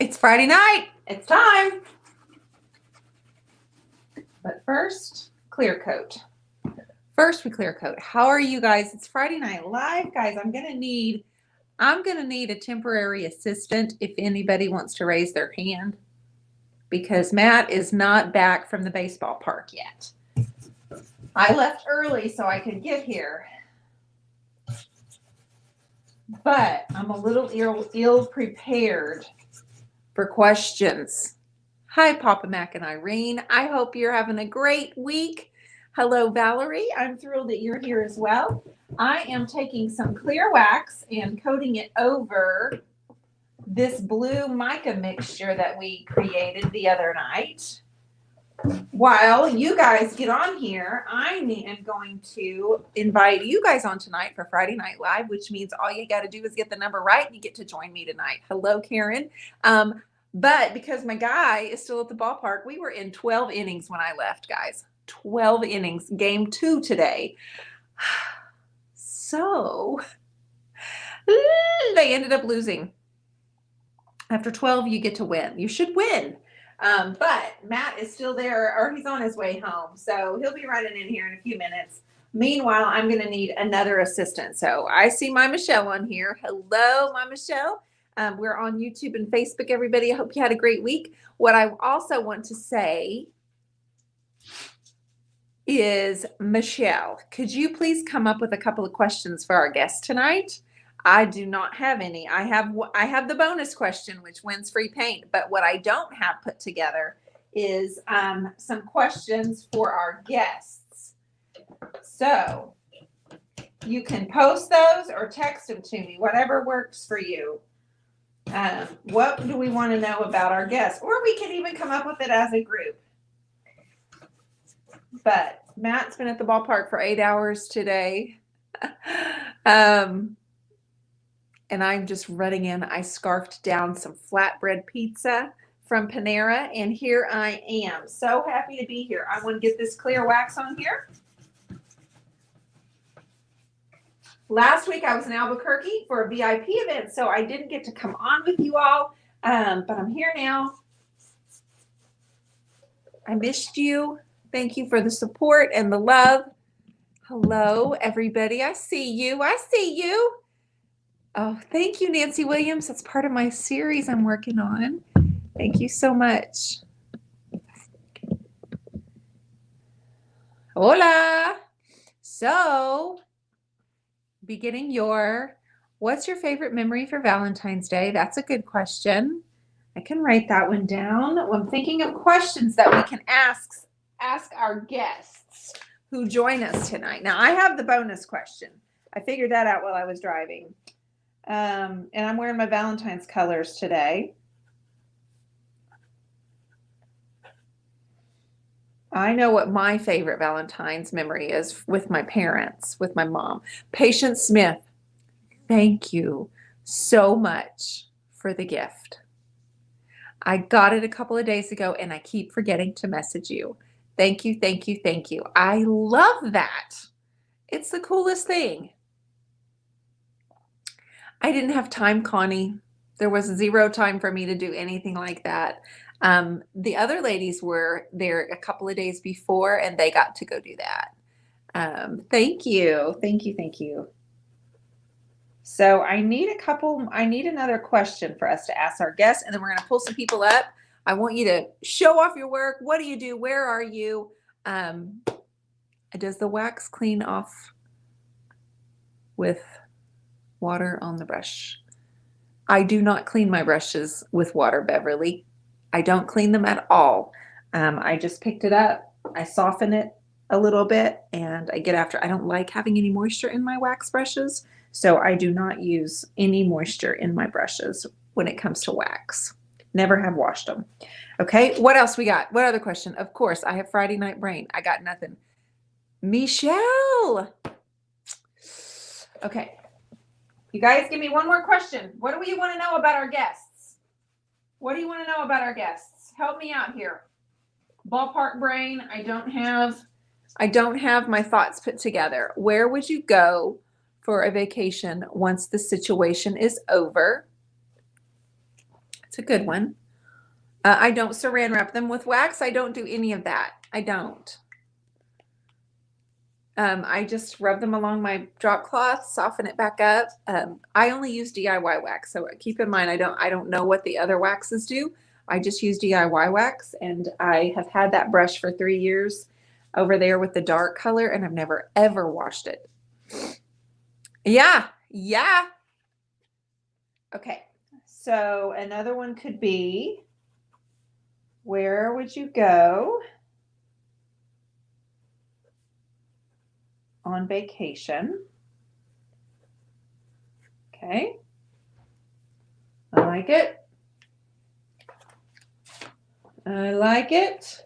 It's Friday night. It's time. But first, clear coat. First, we clear coat. How are you guys? It's Friday Night Live, guys. I'm gonna need a temporary assistant if anybody wants to raise their hand, because Matt is not back from the baseball park yet. I left early so I could get here, but I'm a little ill prepared for questions. Hi, Papa Mac and Irene. I hope you're having a great week. Hello, Valerie. I'm thrilled that you're here as well. I am taking some clear wax and coating it over this blue mica mixture that we created the other night. While you guys get on here, I am going to invite you guys on tonight for Friday Night Live, which means all you got to do is get the number right and you get to join me tonight. Hello, Karen. But because my guy is still at the ballpark, we were in 12 innings when I left, guys. 12 innings. Game 2 today. So they ended up losing. After 12, you get to win. You should win. But Matt is still there, or he's on his way home. So he'll be running in here in a few minutes. Meanwhile, I'm going to need another assistant. So I see my Michelle on here. Hello, my Michelle. We're on YouTube and Facebook, everybody. I hope you had a great week. What I also want to say is, Michelle, could you please come up with a couple of questions for our guest tonight? I do not have any. I have the bonus question, which wins free paint. But what I don't have put together is some questions for our guests. So you can post those or text them to me, whatever works for you. What do we want to know about our guests? Or we can even come up with it as a group. But Matt's been at the ballpark for 8 hours today. And I'm just running in. I scarfed down some flatbread pizza from Panera, and here I am. So happy to be here. I want to get this clear wax on here. Last week I was in Albuquerque for a VIP event, so I didn't get to come on with you all, but I'm here now. I missed you. Thank you for the support and the love. Hello, everybody. I see you. I see you. Oh, thank you, Nancy Williams. That's part of my series I'm working on. Thank you so much. Hola. So, beginning what's your favorite memory for Valentine's Day? That's a good question. I can write that one down. I'm thinking of questions that we can ask our guests who join us tonight. Now, I have the bonus question. I figured that out while I was driving. And I'm wearing my Valentine's colors today. I know what my favorite Valentine's memory is with my parents, with my mom. Patience Smith, thank you so much for the gift. I got it a couple of days ago and I keep forgetting to message you. Thank you, thank you, thank you. I love that. It's the coolest thing. I didn't have time, Connie. There was 0 time for me to do anything like that. The other ladies were there a couple of days before and they got to go do that. Thank you. Thank you. Thank you. So I need another question for us to ask our guests, and then we're going to pull some people up. I want you to show off your work. What do you do? Where are you? Does the wax clean off with water on the brush? I do not clean my brushes with water, Beverly. I don't clean them at all. I just picked it up. I soften it a little bit and I get after. I don't like having any moisture in my wax brushes, so I do not use any moisture in my brushes when it comes to wax. Never have washed them. Okay, what else we got? What other question? Of course, I have Friday night brain. I got nothing. Michelle. Okay. You guys give me one more question. What do you want to know about our guests? What do you want to know about our guests? Help me out here. Ballpark brain. I don't have my thoughts put together. Where would you go for a vacation once the situation is over? It's a good one. I don't saran wrap them with wax. I don't do any of that. I don't. I just rub them along my drop cloth, soften it back up. I only use DIY wax, so keep in mind I don't know what the other waxes do. I just use DIY wax, and I have had that brush for 3 years over there with the dark color, and I've never ever washed it. Yeah. Okay, so another one could be, where would you go on vacation? Okay, I like it. I like it.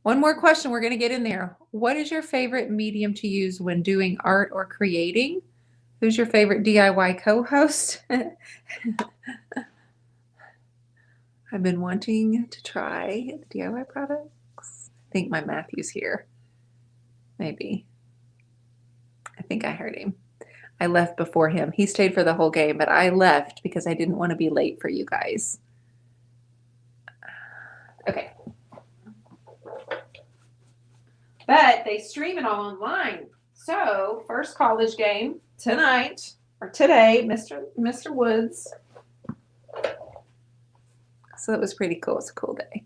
One more question we're going to get in there. What is your favorite medium to use when doing art or creating? Who's your favorite DIY co-host? I've been wanting to try DIY products. I think my Matthew's here. Maybe. I think I heard him. I left before him. He stayed for the whole game, but I left because I didn't want to be late for you guys. Okay. But they stream it all online. So, first college game tonight, or today, Mr. Woods. So it was pretty cool. It's a cool day.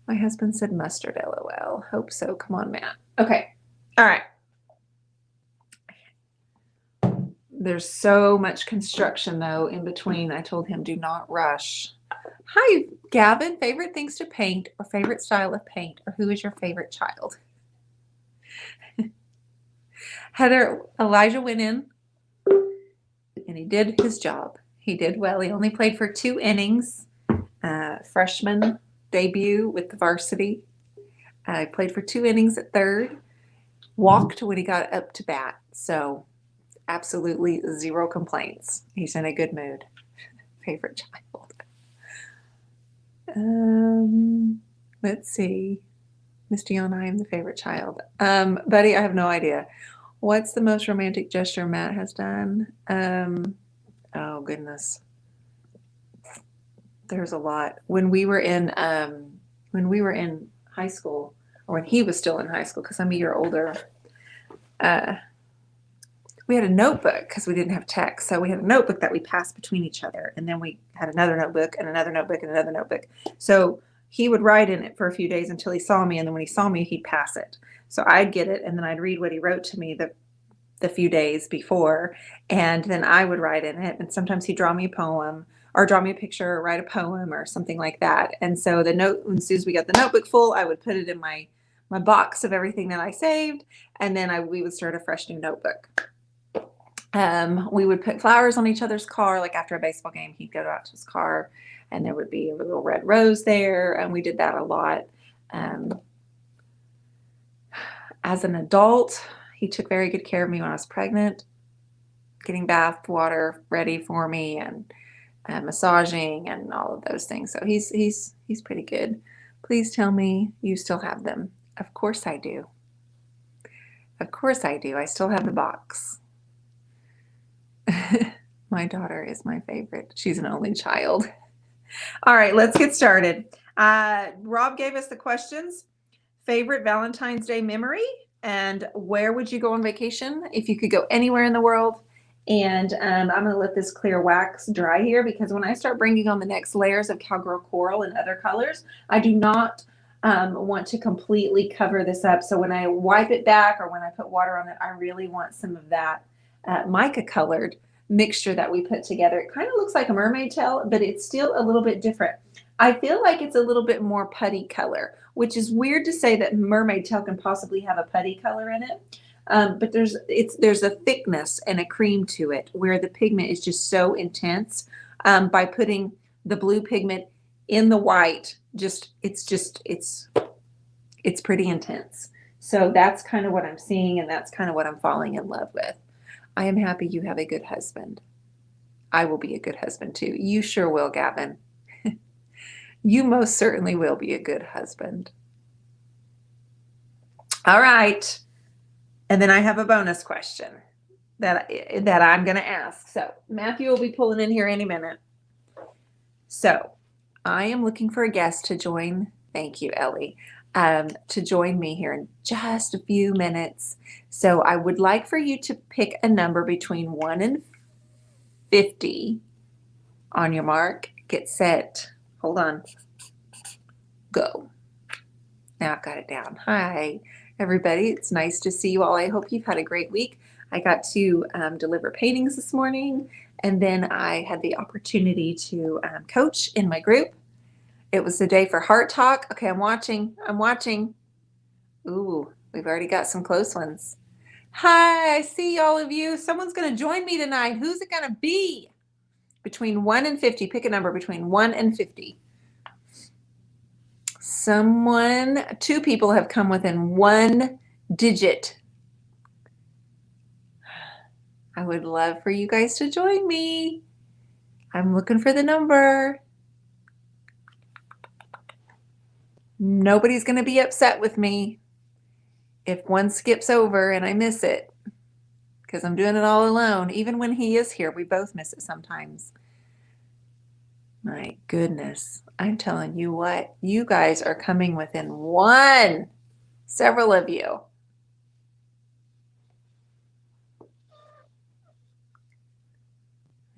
My husband said mustard, LOL. Hope so. Come on, Matt. Okay. All right. There's so much construction, though, in between. I told him do not rush. Hi, Gavin. Favorite things to paint or favorite style of paint, or who is your favorite child? Heather, Elijah went in and he did his job. He did well. He only played for 2 innings. Freshman debut with the varsity. He played for 2 innings at third. Walked when he got up to bat. So absolutely 0 complaints. He's in a good mood. Favorite child. Let's see. Miss Dion, I am the favorite child. Buddy, I have no idea. What's the most romantic gesture Matt has done? Oh goodness. There's a lot. When we were in high school, or when he was still in high school, because I'm a year older, we had a notebook because we didn't have text. So we had a notebook that we passed between each other. And then we had another notebook and another notebook and another notebook. So he would write in it for a few days until he saw me. And then when he saw me, he'd pass it. So I'd get it and then I'd read what he wrote to me the few days before. And then I would write in it. And sometimes he'd draw me a poem or draw me a picture or write a poem or something like that. And so the note, as soon as we got the notebook full, I would put it in my box of everything that I saved. And then we would start a fresh new notebook. We would put flowers on each other's car. Like after a baseball game, he'd go out to his car and there would be a little red rose there. And we did that a lot. As an adult, he took very good care of me when I was pregnant, getting bath water ready for me and massaging and all of those things. So he's pretty good. Please tell me you still have them. Of course I do. Of course I do. I still have the box. My daughter is my favorite. She's an only child. All right, let's get started. Rob gave us the questions. Favorite Valentine's Day memory, and where would you go on vacation if you could go anywhere in the world? And I'm going to let this clear wax dry here because when I start bringing on the next layers of Cowgirl Coral and other colors, I do not want to completely cover this up. So when I wipe it back or when I put water on it, I really want some of that mica colored mixture that we put together. It kind of looks like a mermaid tail, but it's still a little bit different. I feel like it's a little bit more putty color, which is weird to say that mermaid tail can possibly have a putty color in it. But there's a thickness and a cream to it where the pigment is just so intense. By putting the blue pigment in the white, it's pretty intense. So that's kind of what I'm seeing, and that's kind of what I'm falling in love with. I am happy you have a good husband. I will be a good husband too. You sure will, Gavin. You most certainly will be a good husband. All right. And then I have a bonus question that I'm going to ask. So Matthew will be pulling in here any minute. So I am looking for a guest to join. Thank you, Ellie. To join me here in just a few minutes. So I would like for you to pick a number between 1 and 50 on your mark. Get set. Hold on. Go. Now I've got it down. Hi, everybody. It's nice to see you all. I hope you've had a great week. I got to deliver paintings this morning, and then I had the opportunity to coach in my group. It was the day for Heart Talk. Okay, I'm watching. Ooh, we've already got some close ones. Hi, I see all of you. Someone's going to join me tonight. Who's it going to be? Between 1 and 50. Pick a number between 1 and 50. Two people have come within 1 digit. I would love for you guys to join me. I'm looking for the number. Nobody's going to be upset with me if one skips over and I miss it, because I'm doing it all alone. Even when he is here, we both miss it sometimes. My goodness, I'm telling you what, you guys are coming within 1. Several of you.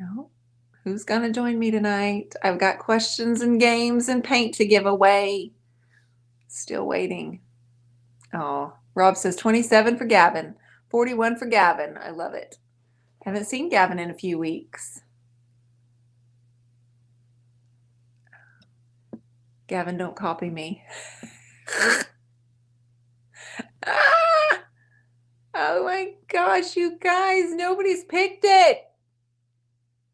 No? Who's going to join me tonight? I've got questions and games and paint to give away. Still waiting. Oh, Rob says 27 for Gavin, 41 for Gavin. I love it. Haven't seen Gavin in a few weeks. Gavin, don't copy me. Ah! Oh my gosh, you guys, nobody's picked it.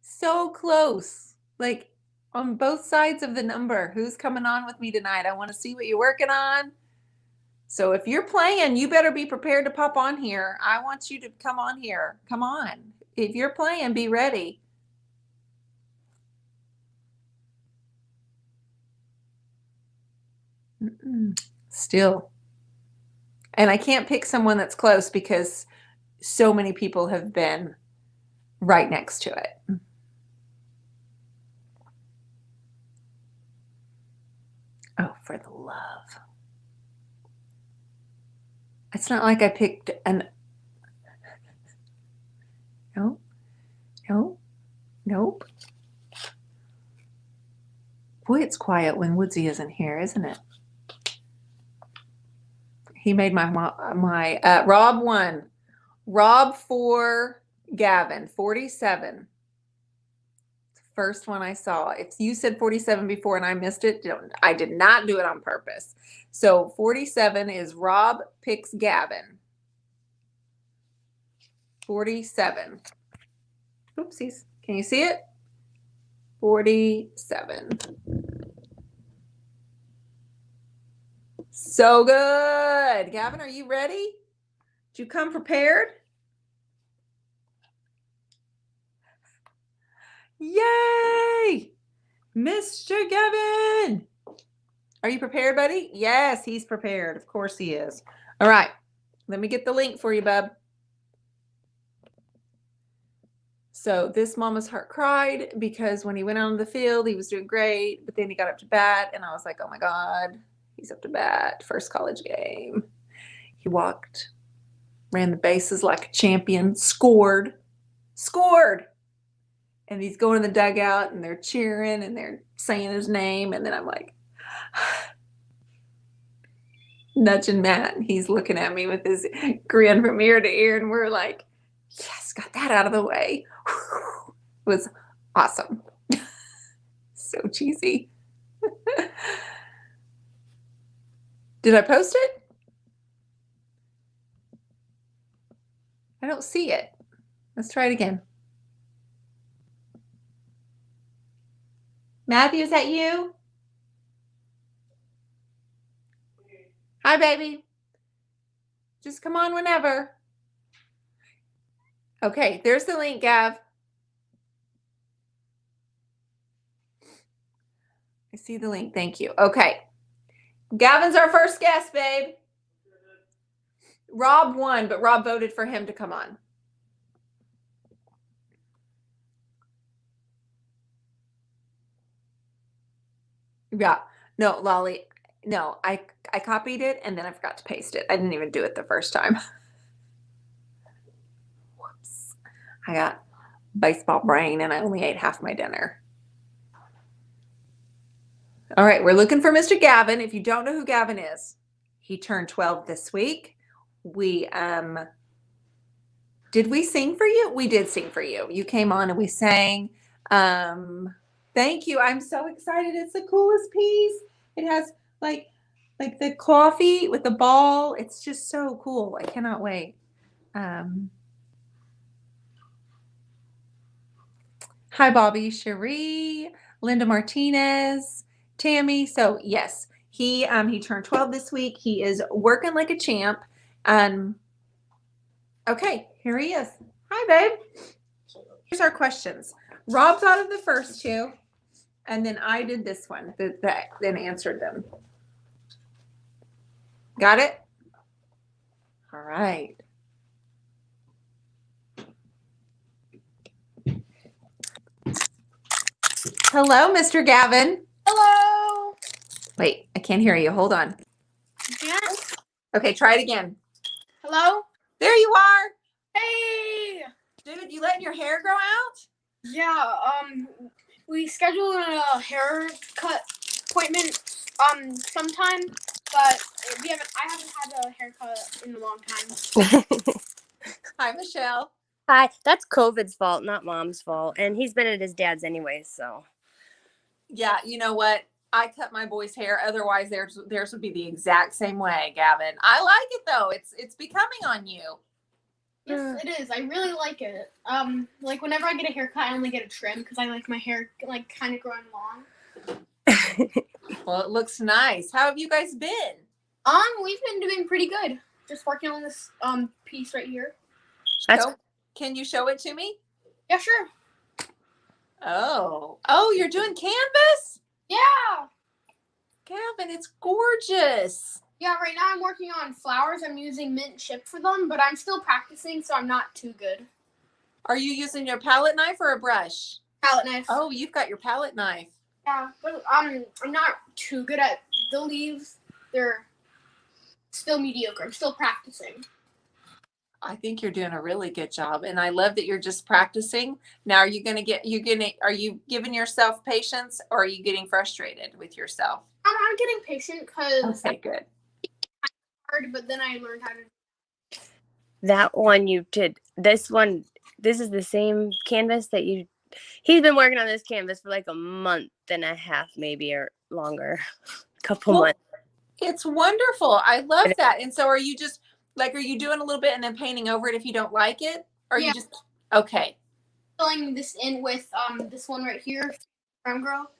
So close. Like on both sides of the number. Who's coming on with me tonight? I want to see what you're working on. So if you're playing, you better be prepared to pop on here. I want you to come on here. Come on. If you're playing, be ready. Still. And I can't pick someone that's close because so many people have been right next to it. Oh, for the love. It's not like I picked an... Nope. Boy, it's quiet when Woodsy isn't here, isn't it? He made my Rob 1. Rob 4, Gavin, 47. First one I saw. If you said 47 before and I missed it, I did not do it on purpose. So 47 is Rob picks Gavin. 47. Oopsies. Can you see it? 47. So good. Gavin, are you ready? Did you come prepared? Yay! Mr. Gavin! Are you prepared, buddy? Yes, he's prepared. Of course he is. All right. Let me get the link for you, bub. So this mama's heart cried because when he went out on the field, he was doing great, but then he got up to bat, and I was like, oh my God, he's up to bat. First college game. He walked, ran the bases like a champion, scored. And he's going to the dugout, and they're cheering, and they're saying his name, and then I'm like, nudging Matt, and he's looking at me with his grin from ear to ear, and we're like, yes, got that out of the way. Whew. It was awesome. So cheesy. Did I post it? I don't see it. Let's try it again. Matthew, is that you? Hi, baby. Just come on whenever. Okay, there's the link, Gav. I see the link. Thank you. Okay. Gavin's our first guest, babe. Rob won, but Rob voted for him to come on. Yeah. No, Lolly. No, I copied it and then I forgot to paste it. I didn't even do it the first time. Whoops. I got baseball brain and I only ate half my dinner. All right, we're looking for Mr. Gavin. If you don't know who Gavin is, he turned 12 this week. We did we sing for you? We did sing for you. You came on and we sang. Thank you. I'm so excited. It's the coolest piece. It has like the coffee with the ball. It's just so cool. I cannot wait. Hi, Bobby, Cherie, Linda Martinez, Tammy. So yes, he turned 12 this week. He is working like a champ. Okay, here he is. Hi, babe. Here's our questions. Rob thought of the first two, and then I did this one, then answered them. Got it? All right. Hello, Mr. Gavin. Hello. Wait, I can't hear you. Hold on. Yes. Okay, try it again. Hello. There you are. Hey. Dude, you letting your hair grow out? Yeah. We scheduled a haircut appointment sometime, but I haven't had a haircut in a long time. Hi, Michelle. Hi, that's COVID's fault, not Mom's fault. And he's been at his dad's anyway, so. Yeah, you know what? I cut my boy's hair. Otherwise, theirs would be the exact same way, Gavin. I like it though. It's becoming on you. Yes, it is. I really like it. Like whenever I get a haircut, I only get a trim because I like my hair like kind of growing long. Well, it looks nice. How have you guys been? We've been doing pretty good. Just working on this piece right here. Can you show it to me? Yeah, sure. Oh, you're doing canvas? Yeah. Gavin, it's gorgeous. Yeah, right now I'm working on flowers. I'm using mint chip for them, but I'm still practicing, so I'm not too good. Are you using your palette knife or a brush? Palette knife. Oh, you've got your palette knife. Yeah, but I'm not too good at the leaves. They're still mediocre. I'm still practicing. I think you're doing a really good job, and I love that you're just practicing. Now, are you giving yourself patience, or are you getting frustrated with yourself? I'm getting patient because okay, good. Hard, but then I learned how to. That one you did. This is the same canvas that he's been working on this canvas for like a month and a half, maybe, or longer. A couple months. It's wonderful. I love that. And so are you just are you doing a little bit and then painting over it if you don't like it? Or you just okay. Filling this in with this one right here, Brown Girl.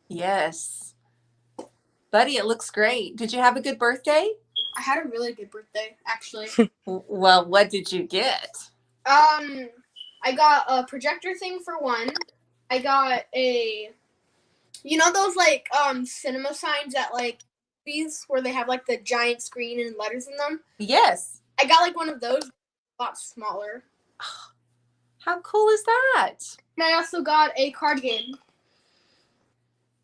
Yes. Buddy, it looks great. Did you have a good birthday? I had a really good birthday, actually. Well, what did you get? I got a projector thing for one. I got those like cinema signs at like movies where they have like the giant screen and letters in them? Yes. I got like one of those, a lot smaller. How cool is that? And I also got a card game.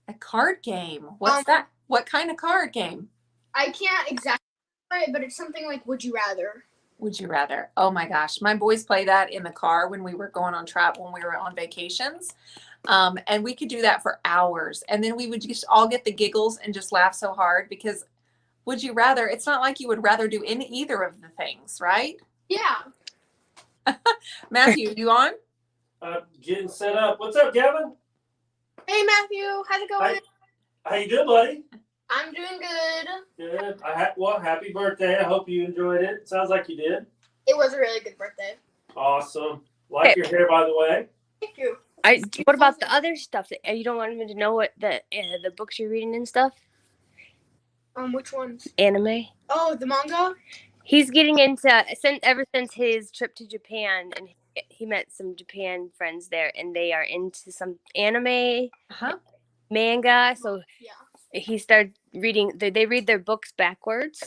A card game? What's that? What kind of card game? I can't exactly it, but it's something like Would You Rather. Would you rather? Oh my gosh. My boys play that in the car when we were going on when we were on vacations. And we could do that for hours. And then we would just all get the giggles and just laugh so hard because would you rather, it's not like you would rather do either of the things, right? Yeah. Matthew, you on? Getting set up. What's up, Gavin? Hey, Matthew. How's it going? How you doing, buddy? I'm doing good. Good. Happy birthday. I hope you enjoyed it. Sounds like you did. It was a really good birthday. Awesome. Like your hair, by the way. Thank you. What about the other stuff? You don't want me to know what the books you're reading and stuff? Which ones? Anime. Oh, the manga? He's getting into ever since his trip to Japan, and he met some Japan friends there, and they are into some anime, manga. So he started reading. They read their books backwards,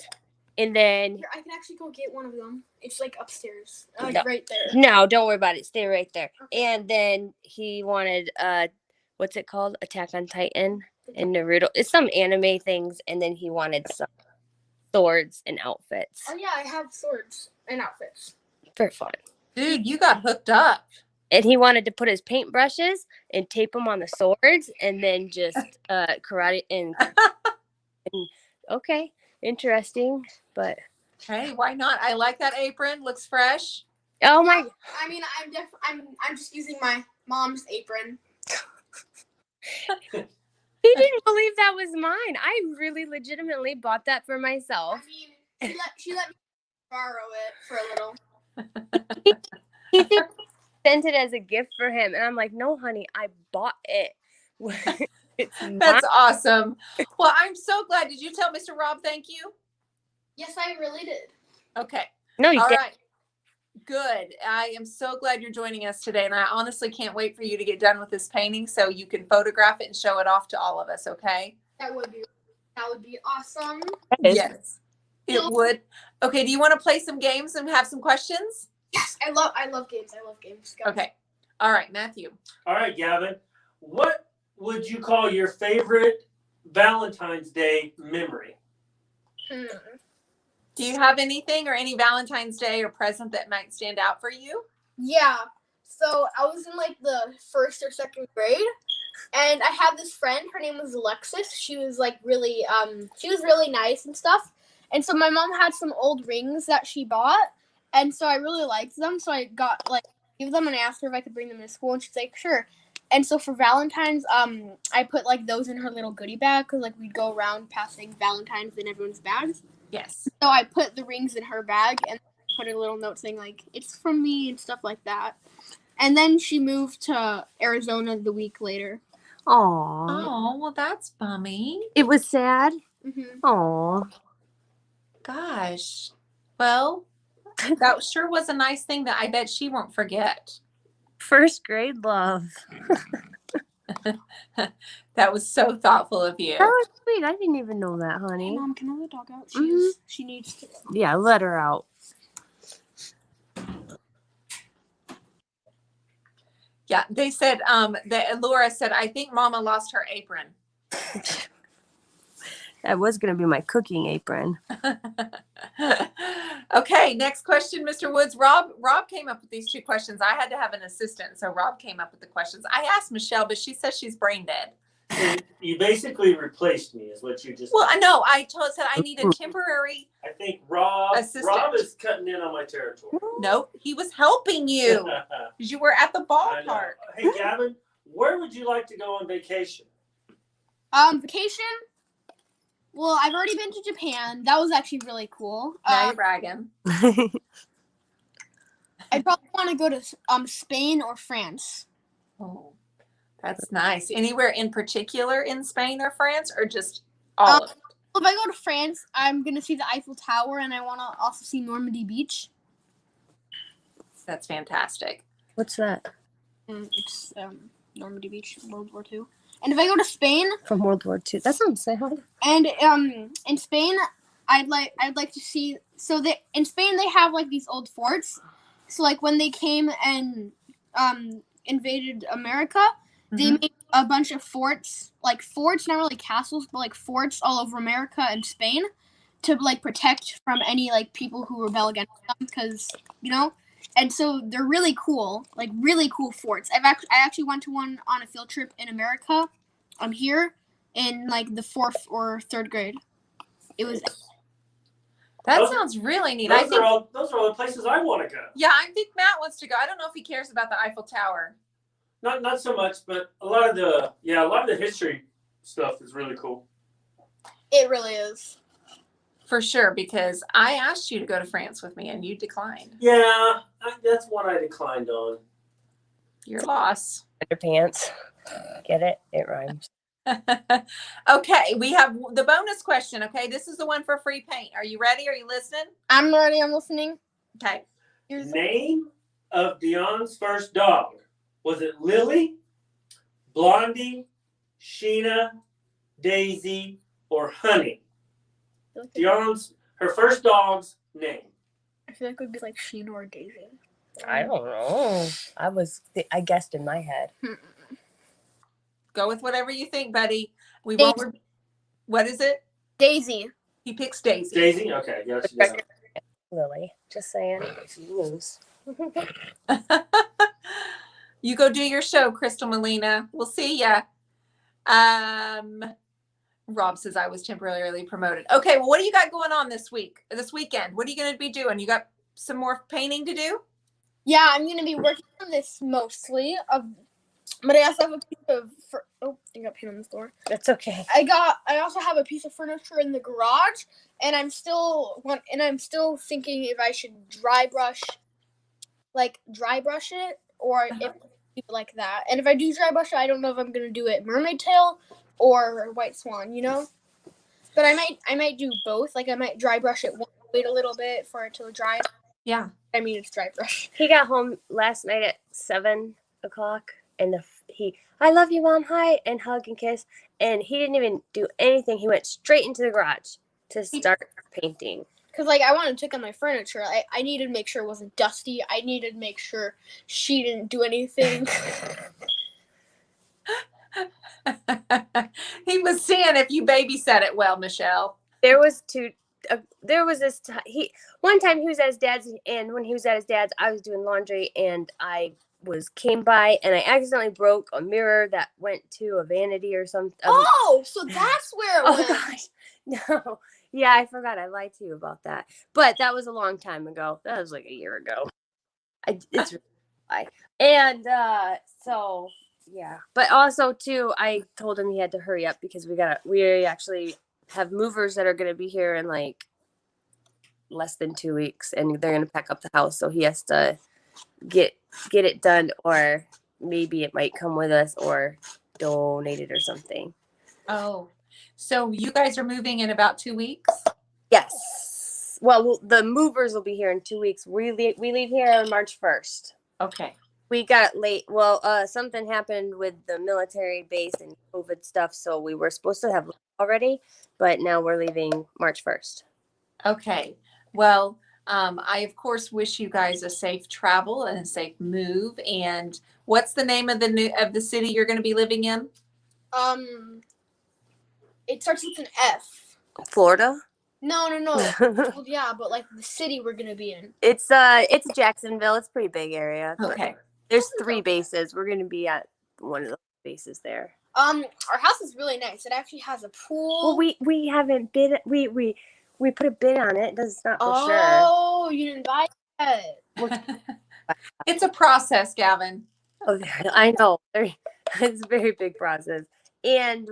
and then Here, I can actually go get one of them. It's like upstairs, right there. No, don't worry about it. Stay right there. Okay. And then he wanted what's it called? Attack on Titan and Naruto. It's some anime things, and then he wanted some swords and outfits Oh yeah, I have swords and outfits. for fun. Dude, you got hooked up. And he wanted to put his paintbrushes and tape them on the swords, and then just karate and okay, interesting, but Hey, why not? I like that apron. Looks fresh. oh my. I mean, I'm just using my mom's apron. He didn't believe that was mine. I really legitimately bought that for myself. I mean, she let me borrow it for a little. He sent it as a gift for him, and I'm like, no, honey, I bought it. It's That's awesome. Well, I'm so glad. Did you tell Mr. Rob thank you? Yes, I really did. Okay. no, you All didn't. right. Good. I am so glad you're joining us today. And I honestly can't wait for you to get done with this painting so you can photograph it and show it off to all of us. Okay. That would be awesome. Yes, it would. Okay. Do you want to play some games and have some questions? Yes, I love games. I love games. Go. Okay. All right, Matthew. All right, Gavin. What would you call your favorite Valentine's Day memory? Do you have anything or any Valentine's Day or present that might stand out for you? Yeah. So I was in like the 1st or 2nd grade, and I had this friend. Her name was Alexis. She was like really nice and stuff. And so my mom had some old rings that she bought, and so I really liked them. So I got give them and asked her if I could bring them to school, and she's like, sure. And so for Valentine's, I put like those in her little goodie bag because like we'd go around passing Valentine's in everyone's bags. Yes. So I put the rings in her bag and put a little note saying like it's from me and stuff like that. And then she moved to Arizona the week later. Aw. Oh, well, that's bummy. It was sad. Mm-hmm. Aw. Gosh. Well, that sure was a nice thing that I bet she won't forget. 1st grade love. That was so thoughtful of you. That was sweet. I didn't even know that, honey. Hey, Mom, can I let the dog out? She needs to. Yeah, let her out. Yeah, they said that Laura said, I think Mama lost her apron. That was going to be my cooking apron. Okay, next question, Mr. Woods. Rob came up with these 2 questions. I had to have an assistant, so Rob came up with the questions. I asked Michelle, but she says she's brain dead. And you basically replaced me, is what you just. Well, I know. I said I need a temporary. I think Rob Assistant. is cutting in on my territory. Nope, he was helping you because you were at the I know. ballpark. Hey, Gavin, where would you like to go on vacation? Vacation. Well, I've already been to Japan. That was actually really cool. Now you're bragging. I probably want to go to Spain or France. Oh, that's nice. Anywhere in particular in Spain or France, or just all of it? If I go to France, I'm gonna see the Eiffel Tower, and I want to also see Normandy Beach. That's fantastic. What's that? It's Normandy Beach, World War II. And if I go to Spain, From World War II. That sounds sad. and in Spain, I'd like to see. So in Spain they have like these old forts. So like when they came and invaded America, they made a bunch of forts, like forts, not really castles, but like forts all over America and Spain, to like protect from any like people who rebel against them, because And so they're really cool, like really cool forts. I actually went to one on a field trip in America. I'm here in like the 4th or 3rd grade. It was. That sounds really neat. Those are all the places I want to go. Yeah, I think Matt wants to go. I don't know if he cares about the Eiffel Tower. Not so much, but a lot of the history stuff is really cool. It really is. For sure, because I asked you to go to France with me and you declined. Yeah, that's one I declined on. Your loss. Underpants. Get it? It rhymes. Okay, we have the bonus question. Okay, this is the one for free paint. Are you ready? Are you listening? I'm ready. I'm listening. Okay. Name of Dion's first dog. Was it Lily, Blondie, Sheena, Daisy, or Honey? Her first dog's name. I feel like it would be like Sheena or Daisy. I don't know. I guessed in my head. Go Go with whatever you think, buddy. We Daisy. won't. What is it? Daisy. He picks Daisy. Daisy? Okay, yes, yeah. Lily. Just saying. If you lose. You go do your show, Crystal Molina. We'll see ya. Rob says I was temporarily promoted. Okay, well, what do you got going on this weekend? What are you going to be doing? You got some more painting to do? Yeah, I'm gonna be working on this mostly. But I also have a piece of. I got paint on the floor. That's okay. I also have a piece of furniture in the garage, and I'm still thinking if I should dry brush it, or if like that. And if I do dry brush it, I don't know if I'm gonna do it mermaid tail or white swan, But I might do both. Like I might dry brush it, wait a little bit for it to dry. Yeah. I mean, it's dry brush. He got home last night at 7:00, and I love you, Mom, hi, and hug and kiss. And he didn't even do anything. He went straight into the garage to start painting. Because, I wanted to check on my furniture. I needed to make sure it wasn't dusty. I needed to make sure she didn't do anything. He was seeing if you babysat it well, Michelle. There was this one time he was at his dad's, and when he was at his dad's, I was doing laundry, and I came by, and I accidentally broke a mirror that went to a vanity or something. Oh, so that's where it went. Gosh, no, yeah, I forgot. I lied to you about that, but that was a long time ago. That was like a year ago. It's really and so yeah, but also too, I told him he had to hurry up because we actually have movers that are going to be here in like less than 2 weeks, and they're going to pack up the house, so he has to get it done, or maybe it might come with us or donate it or something. Oh, so you guys are moving in about 2 weeks? Yes. Well, the movers will be here in 2 weeks. We leave here on March 1st. Okay. We got late. Well, something happened with the military base and COVID stuff, so we were supposed to have already, but now we're leaving March 1st. Okay. Well, I of course wish you guys a safe travel and a safe move. And what's the name of the city you're going to be living in? It starts with an F. Florida? No. Well, yeah, but the city we're gonna be in. It's Jacksonville. It's a pretty big area. Okay. There's 3 bases. We're gonna be at one of the bases there. Our house is really nice. It actually has a pool. Well, we haven't bid. We put a bid on it. It's not for sure. Oh, you didn't buy it. It's a process, Gavin. Oh, I know. It's a very big process. And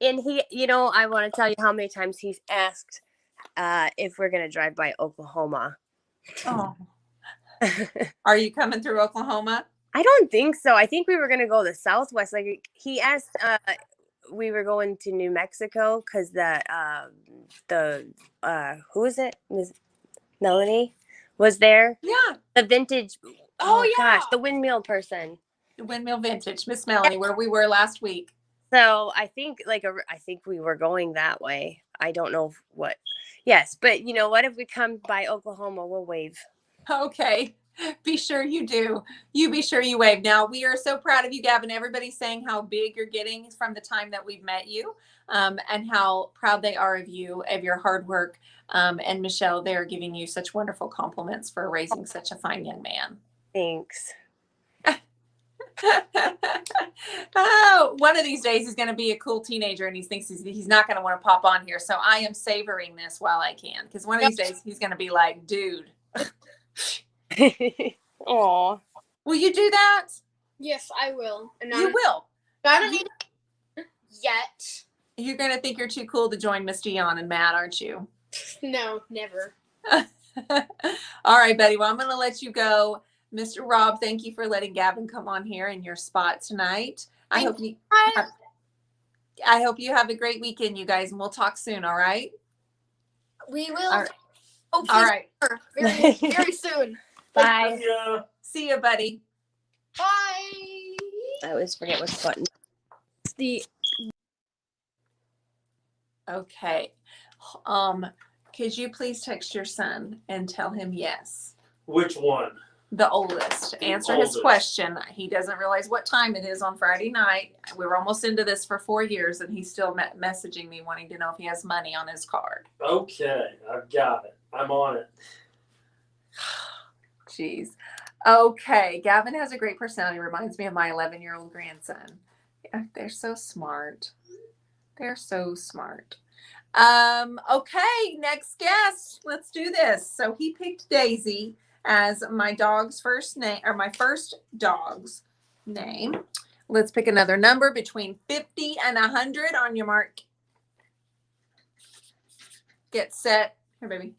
he, I want to tell you how many times he's asked if we're going to drive by Oklahoma. Oh. Are you coming through Oklahoma? I don't think so. I think we were going to go the Southwest. Like he asked, we were going to New Mexico because who is it? Ms. Melanie was there. Yeah. The vintage. Oh yeah. Gosh, the windmill person. The Windmill Vintage, Miss Melanie, where we were last week. So I think we were going that way. I don't know what. Yes, but you know what? If we come by Oklahoma, we'll wave. Okay. Be sure you do. You be sure you wave. Now, we are so proud of you, Gavin. Everybody's saying how big you're getting from the time that we've met you, and how proud they are of you, of your hard work. And Michelle, they're giving you such wonderful compliments for raising such a fine young man. Thanks. Oh, one of these days he's going to be a cool teenager, and he thinks he's not going to want to pop on here. So I am savoring this while I can, because one of these days he's going to be like, dude. Aw. Will you do that? Yes, I will. And You will. I don't need it yet. You're going to think you're too cool to join Miss Dion and Matt, aren't you? No, never. All right, buddy. Well, I'm going to let you go. Mr. Rob, thank you for letting Gavin come on here in your spot tonight. I hope you have a great weekend, you guys, and we'll talk soon, all right? We will. All right. Hopefully All right. very, very soon. Bye. See you, buddy. Bye. I always forget which button. Okay. Could you please text your son and tell him yes? Which one? the oldest, answer his question. He doesn't realize what time it is on Friday night. We're almost into this for 4 years, and he's still messaging me wanting to know if he has money on his card. Okay, I've got it. I'm on it. Jeez. Okay, Gavin has a great personality. Reminds me of my 11-year-old grandson. Yeah, they're so smart. They're so smart. Okay, next guest. Let's do this. So he picked Daisy as my dog's first name, or my first dog's name. Let's pick another number between 50 and 100 on your mark. Get set. Here, baby.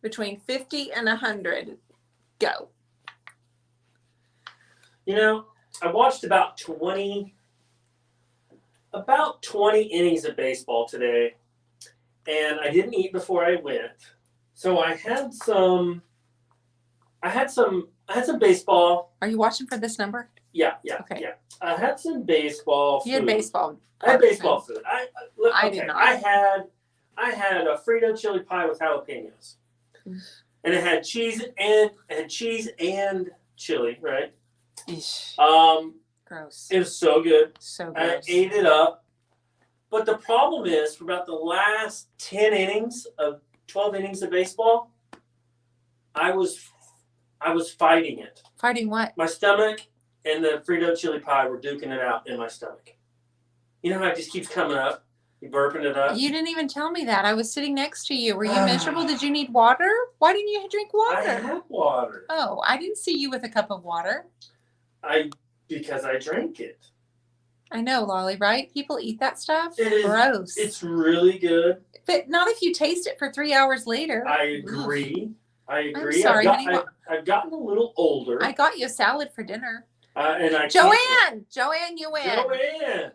Between 50 and 100. Go. You know, I watched about 20 innings of baseball today, and I didn't eat before I went. So I had some baseball. Are you watching for this number? Yeah. Okay. Yeah. I had some baseball food. You had baseball. I had baseball food. I did not. I had a Frito chili pie with jalapenos. And it had cheese and chili, right? Eesh. Gross. It was so good. So gross. I ate it up. But the problem is, for about the last 12 innings of baseball, I was fighting it. Fighting what? My stomach and the Frito chili pie were duking it out in my stomach. You know how it just keeps coming up? You burping it up? You didn't even tell me that. I was sitting next to you. Were you miserable? Did you need water? Why didn't you drink water? I had water. Oh, I didn't see you with a cup of water. Because I drank it. I know, Lolly, right? People eat that stuff. It is gross. It's really good. But not if you taste it for 3 hours later. I agree. I'm sorry, honey. I've gotten a little older. I got you a salad for dinner. Joanne, you win.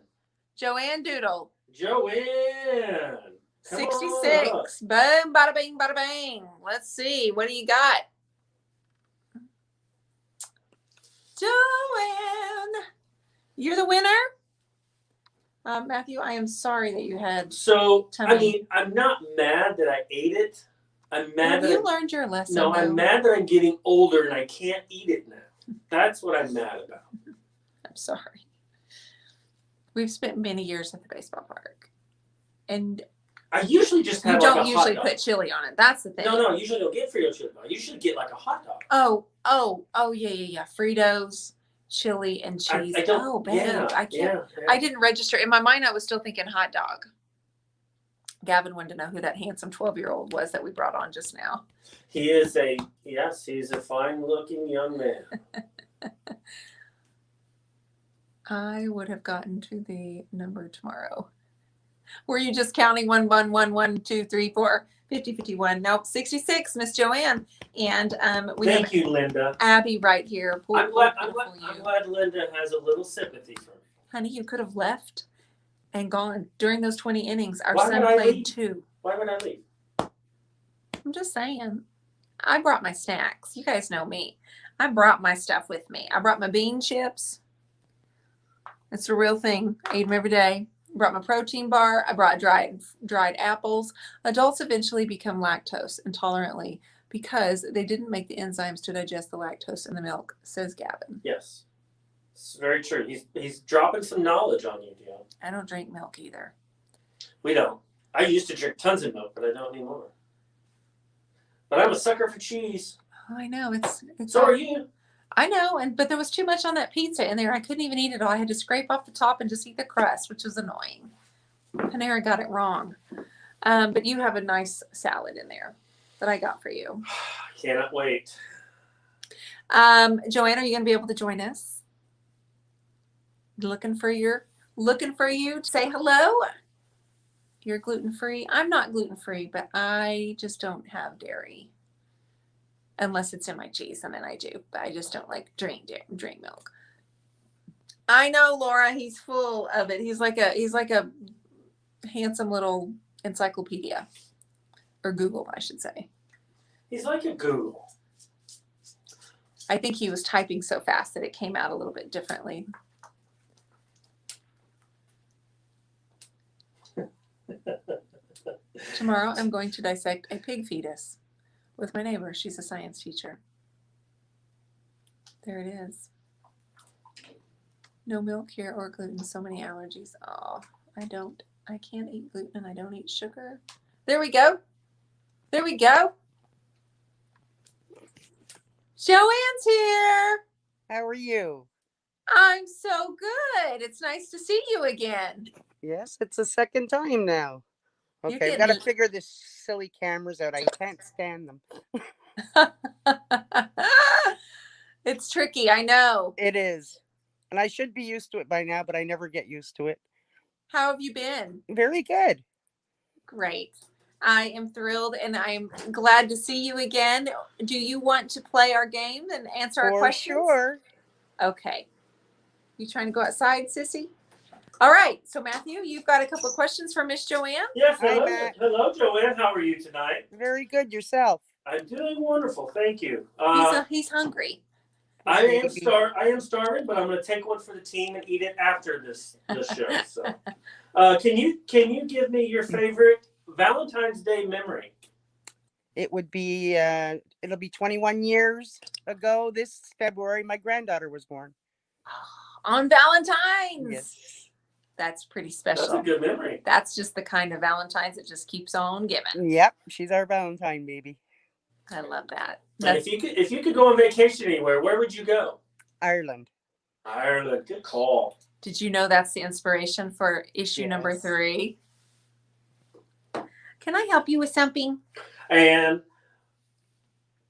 Joanne Doodle. Joanne. 66. Boom, bada bing, bada bang. Let's see. What do you got? Joanne. You're the winner? Matthew, I am sorry that you had. So, tummy. I mean, I'm not mad that I ate it. I'm mad Have you learned your lesson? No, I'm mad that I'm getting older and I can't eat it now. That's what I'm mad about. I'm sorry. We've spent many years at the baseball park. And I usually just have you like don't a usually hot dog. put chili on it. That's the thing. No, I usually don't get Frito chili. I usually get like a hot dog. Oh, yeah. Fritos, chili, and cheese. I don't, oh, babe. yeah, I can't. yeah. I didn't register. In my mind, I was still thinking hot dog. Gavin wanted to know who that handsome 12-year-old was that we brought on just now. He's a fine-looking young man. I would have gotten to the number tomorrow. Were you just counting 1, 1, 1, 1, 2, 3, 4, 50, 51? Nope, 66, Miss Joanne. And we Thank you, Linda. Abby right here. I'm glad Linda has a little sympathy for me. Honey, you could have left and gone during those 20 innings. Our Why son would I played leave? 2. Why would I leave? I'm just saying. I brought my snacks. You guys know me. I brought my stuff with me. I brought my bean chips. It's the real thing. I eat them every day. I brought my protein bar. I brought dried apples. Adults eventually become lactose intolerantly because they didn't make the enzymes to digest the lactose in the milk, says Gavin. Yes. It's very true. He's dropping some knowledge on you, Dion. I don't drink milk either. We don't. I used to drink tons of milk, but I don't anymore. But I'm a sucker for cheese. Oh, I know. It's So are you. I know, but there was too much on that pizza in there. I couldn't even eat it all. I had to scrape off the top and just eat the crust, which was annoying. Panera got it wrong. But you have a nice salad in there that I got for you. I cannot wait. Joanne, are you going to be able to join us? Looking for you to say hello. You're gluten-free. I'm not gluten-free, but I just don't have dairy. Unless it's in my cheese, and then I do. But I just don't like drink milk. I know, Laura. He's full of it. He's like a handsome little encyclopedia, or Google, I should say. He's like a Google. I think he was typing so fast that it came out a little bit differently. Tomorrow, I'm going to dissect a pig fetus with my neighbor. She's a science teacher. There it is. No milk here or gluten. So many allergies. Oh, I can't eat gluten and I don't eat sugar. There we go. There we go. Joanne's here. How are you? I'm so good. It's nice to see you again. Yes, it's the second time now. You're Okay, I've got to figure this silly cameras out. I can't stand them. It's tricky, I know. It is. And I should be used to it by now, but I never get used to it. How have you been? Very good. Great. I am thrilled and I'm glad to see you again. Do you want to play our game and answer our questions? For sure. Okay. You trying to go outside, Sissy? All right. So, Matthew, you've got a couple of questions for Miss Joanne? Yes, Hi, hello. Matt. Hello, Joanne. How are you tonight? Very good. Yourself? I'm doing wonderful. Thank you. He's hungry. I am starving, but I'm going to take one for the team and eat it after this show. So, can you give me your favorite Valentine's Day memory? It would be, it'll be 21 years ago this February. My granddaughter was born. On Valentine's. Yes. That's pretty special. That's a good memory. That's just the kind of Valentine's that just keeps on giving. Yep. She's our Valentine baby. I love that. And if you could go on vacation anywhere, where would you go? Ireland. Ireland. Good call. Did you know that's the inspiration for issue number 3? Can I help you with something? And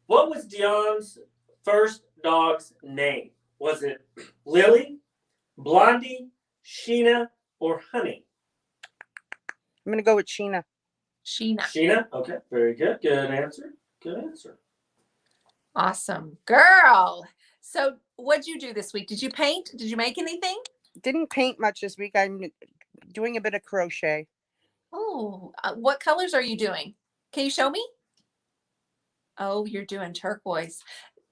what was Dion's first dog's name? Was it Lily, Blondie, Sheena, or Honey? I'm going to go with Sheena. Sheena. Sheena? Okay, very good. Good answer. Good answer. Awesome. Girl. So what'd you do this week? Did you paint? Did you make anything? Didn't paint much this week. I'm doing a bit of crochet. Oh, what colors are you doing? Can you show me? Oh, you're doing turquoise.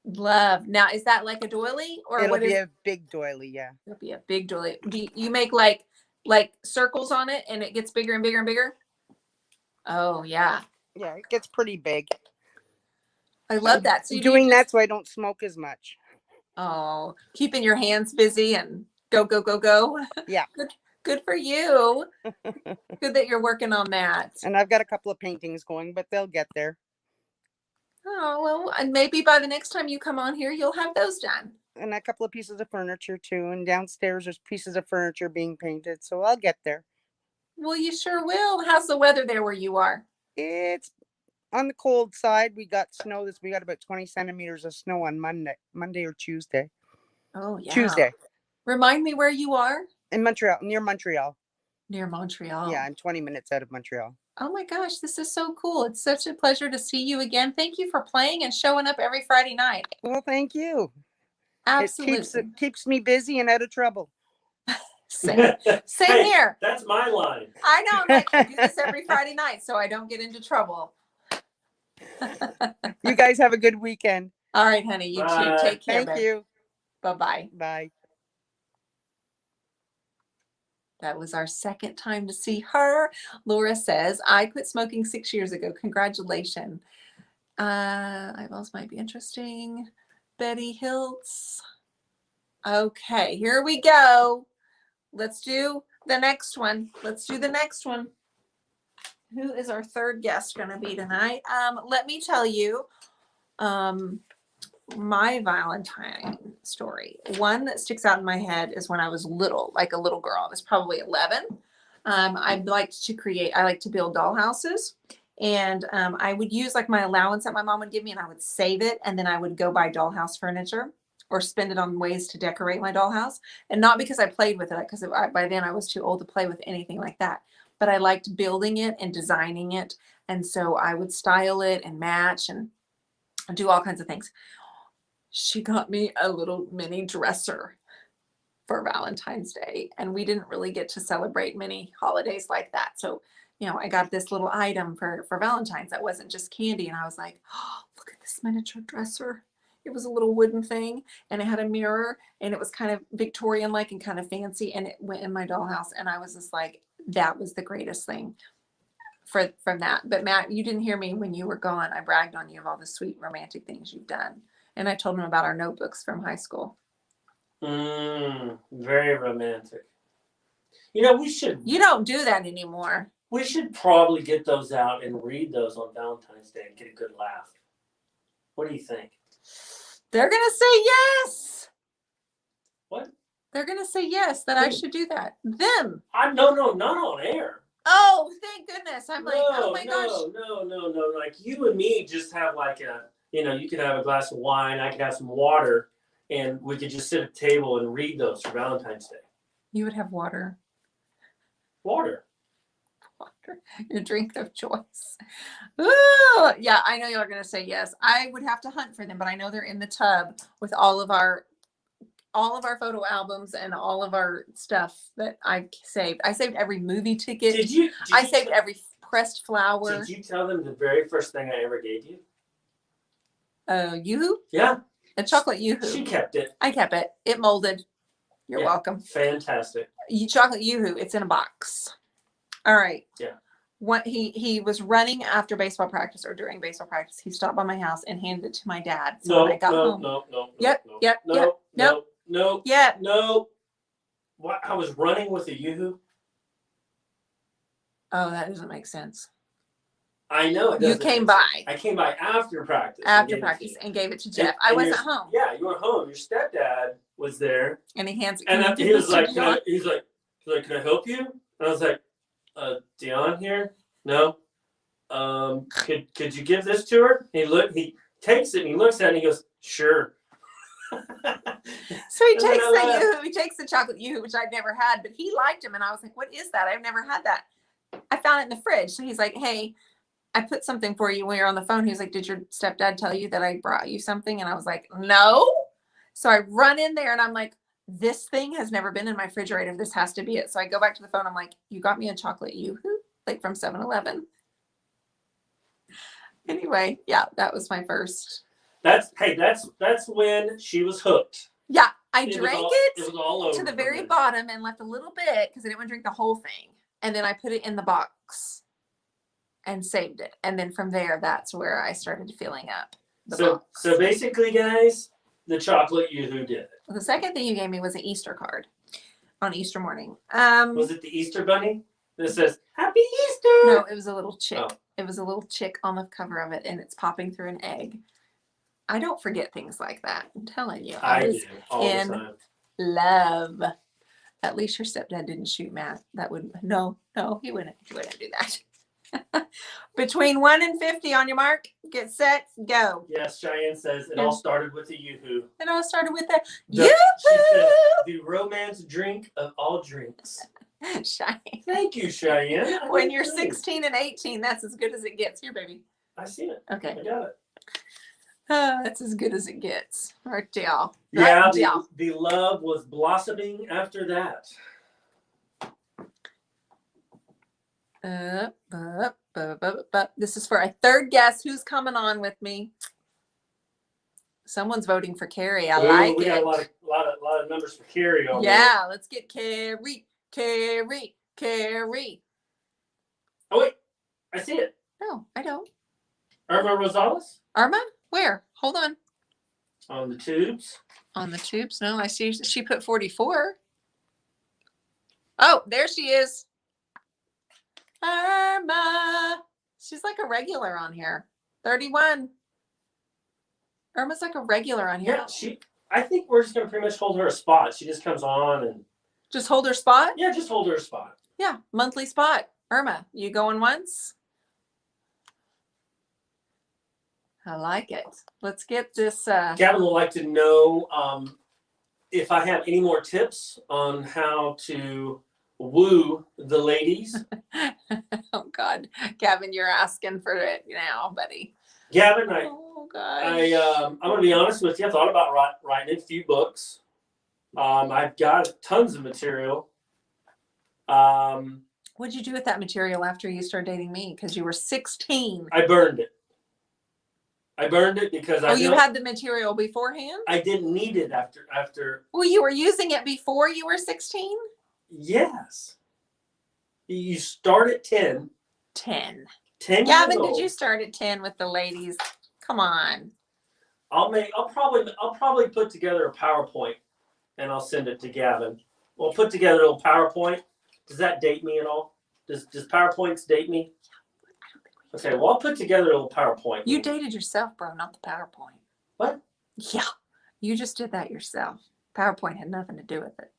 Love. Now, is that like a doily or It'll what be is a big doily, yeah. It'll be a big doily. Do you make like circles on it and it gets bigger and bigger and bigger? Oh, yeah. Yeah, it gets pretty big. I love that. So doing that so I don't smoke as much. Oh, keeping your hands busy and go, go, go, go. Yeah. Good for you. Good that you're working on that. And I've got a couple of paintings going, but they'll get there. Oh, well, and maybe by the next time you come on here, you'll have those done. And a couple of pieces of furniture too. And downstairs there's pieces of furniture being painted. So I'll get there. Well, you sure will. How's the weather there where you are? It's on the cold side. We got snow. We got about 20 centimeters of snow on Monday or Tuesday. Oh, yeah. Tuesday. Remind me where you are. In Montreal, near Montreal. Near Montreal. Yeah, I'm 20 minutes out of Montreal. Oh my gosh, this is so cool. It's such a pleasure to see you again. Thank you for playing and showing up every Friday night. Well, thank you. Absolutely. It keeps me busy and out of trouble. Same Hey, here. That's my line. I know. I'm like, I do this every Friday night so I don't get into trouble. You guys have a good weekend. All right, honey. You too. Take care. Thank you. Bye-bye. Bye. That was our second time to see her. Laura says, I quit smoking 6 years ago. Congratulations. Eyeballs might be interesting. Betty Hiltz. Okay, here we go. Let's do the next one. Who is our third guest going to be tonight? Let me tell you my Valentine story. One that sticks out in my head is when I was little, like a little girl. I was probably 11. I like to build doll houses. And I would use like my allowance that my mom would give me and I would save it. And then I would go buy dollhouse furniture or spend it on ways to decorate my dollhouse. And not because I played with it, because by then I was too old to play with anything like that. But I liked building it and designing it. And so I would style it and match and do all kinds of things. She got me a little mini dresser for Valentine's Day. And we didn't really get to celebrate many holidays like that. So, I got this little item for Valentine's that wasn't just candy. And I was like, oh, look at this miniature dresser. It was a little wooden thing and it had a mirror and it was kind of Victorian-like and kind of fancy. And it went in my dollhouse. And I was just like, that was the greatest thing from that. But Matt, you didn't hear me when you were gone. I bragged on you of all the sweet romantic things you've done. And I told him about our notebooks from high school. Very romantic. You know, we should. You don't do that anymore. We should probably get those out and read those on Valentine's Day and get a good laugh. What do you think? They're gonna say yes. What? They're gonna say yes that I should do that. Them. No, not on air. Oh, thank goodness. I'm like, oh my gosh. No. Like you and me just have like you could have a glass of wine, I could have some water, and we could just sit at the table and read those for Valentine's Day. You would have water. Water. Your drink of choice. Ooh, yeah, I know y'all are gonna say yes. I would have to hunt for them, but I know they're in the tub with all of our photo albums and all of our stuff that I saved. I saved every movie ticket. I saved every pressed flower. Did you tell them the very first thing I ever gave you? Yoo-hoo? Yeah. A chocolate Yoo-hoo. She kept it. I kept it. It molded. You're welcome. Fantastic. Chocolate Yoo-hoo. It's in a box. All right. Yeah. What he was running after baseball practice or during baseball practice. He stopped by my house and handed it to my dad. So when I got home. No. Yep. What? I was running with a Yoo-hoo. Oh, that doesn't make sense. I know it You doesn't. came by. I came by after practice. And gave it to Jeff. I wasn't home. Yeah, you were home. Your stepdad was there. And he hands it. And he was like, he's like, can I help you? And I was like, Dion here? No. Could you give this to her? He takes it and he looks at it and he goes, sure. So he takes the Yoo-hoo. He takes the chocolate Yoo-hoo, which I'd never had, but he liked him. And I was like, what is that? I've never had that. I found it in the fridge. So he's like, hey, I put something for you when you're on the phone. He was like, did your stepdad tell you that I brought you something? And I was like, no. So I run in there and I'm like, this thing has never been in my refrigerator. This has to be it. So I go back to the phone. I'm like, you got me a chocolate Yoo-hoo, like from 7-Eleven. Anyway, yeah, that was my first. That's when she was hooked. Yeah, I drank it. It was all over to the very bottom and left a little bit because I didn't want to drink the whole thing. And then I put it in the box and saved it. And then from there, that's where I started filling up the box. So basically, guys, the chocolate Yoo-hoo did it. The second thing you gave me was an Easter card on Easter morning. Was it the Easter bunny that says Happy Easter? No, it was a little chick. Oh. It was a little chick on the cover of it, and it's popping through an egg. I don't forget things like that. I'm telling you. I do all the time. Love. At least your stepdad didn't shoot Matt. That would no, he wouldn't do that. Between 1 and 50 on your mark, get set, go. Yes, Cheyenne says it all started with the Yoo-hoo. It all started with the Yoo-hoo. She says, the romance drink of all drinks. Cheyenne. Thank you, Cheyenne. When you're 16 and 18, that's as good as it gets. Here, baby. I see it. Okay. I got it. That's as good as it gets. Right, y'all. Yeah, the love was blossoming after that. This is for a third guess. Who's coming on with me? Someone's voting for Carrie. I like it. We got a lot of numbers for Carrie on Yeah, let's get Carrie. Oh wait, I see it. No, I don't. Irma Rosales? Irma? Where? Hold on. On the tubes. On the tubes? No, I see she put 44. Oh, there she is. Irma. She's like a regular on here. 31. Irma's like a regular on here. Yeah, I think we're just gonna pretty much hold her a spot. She just comes on and just hold her spot? Yeah, just hold her a spot. Yeah, monthly spot. Irma, you going once? I like it. Let's get this. Gavin would like to know if I have any more tips on how to woo the ladies. Oh God, Gavin, you're asking for it now, buddy. Gavin, I'm gonna be honest with you. I thought about writing a few books. I've got tons of material. What'd you do with that material after you started dating me? Because you were 16. I burned it. Because you had the material beforehand? I didn't need it after. Well, you were using it before you were 16? Yes. You start at 10. 10. 10 Gavin, years old. did you start at 10 with the ladies? Come on. I'll probably put together a PowerPoint and I'll send it to Gavin. We'll put together a little PowerPoint. Does that date me at all? Does PowerPoints date me? Okay, well, I'll put together a little PowerPoint. You dated yourself, bro, not the PowerPoint. What? Yeah, you just did that yourself. PowerPoint had nothing to do with it.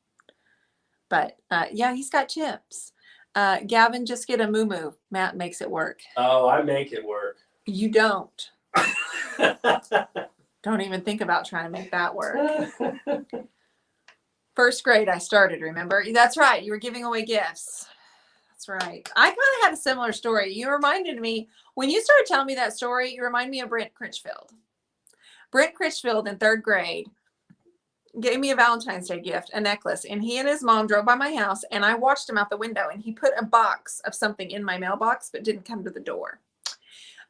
But yeah, he's got chips. Gavin, just get a moo-moo. Matt makes it work. Oh, I make it work. You don't. Don't even think about trying to make that work. First grade, I started, remember? That's right. You were giving away gifts. That's right. I kind of had a similar story. You reminded me, when you started telling me that story, you remind me of Brent Critchfield. Brent Critchfield in third grade gave me a Valentine's Day gift, a necklace, and he and his mom drove by my house, and I watched him out the window, and he put a box of something in my mailbox, but didn't come to the door.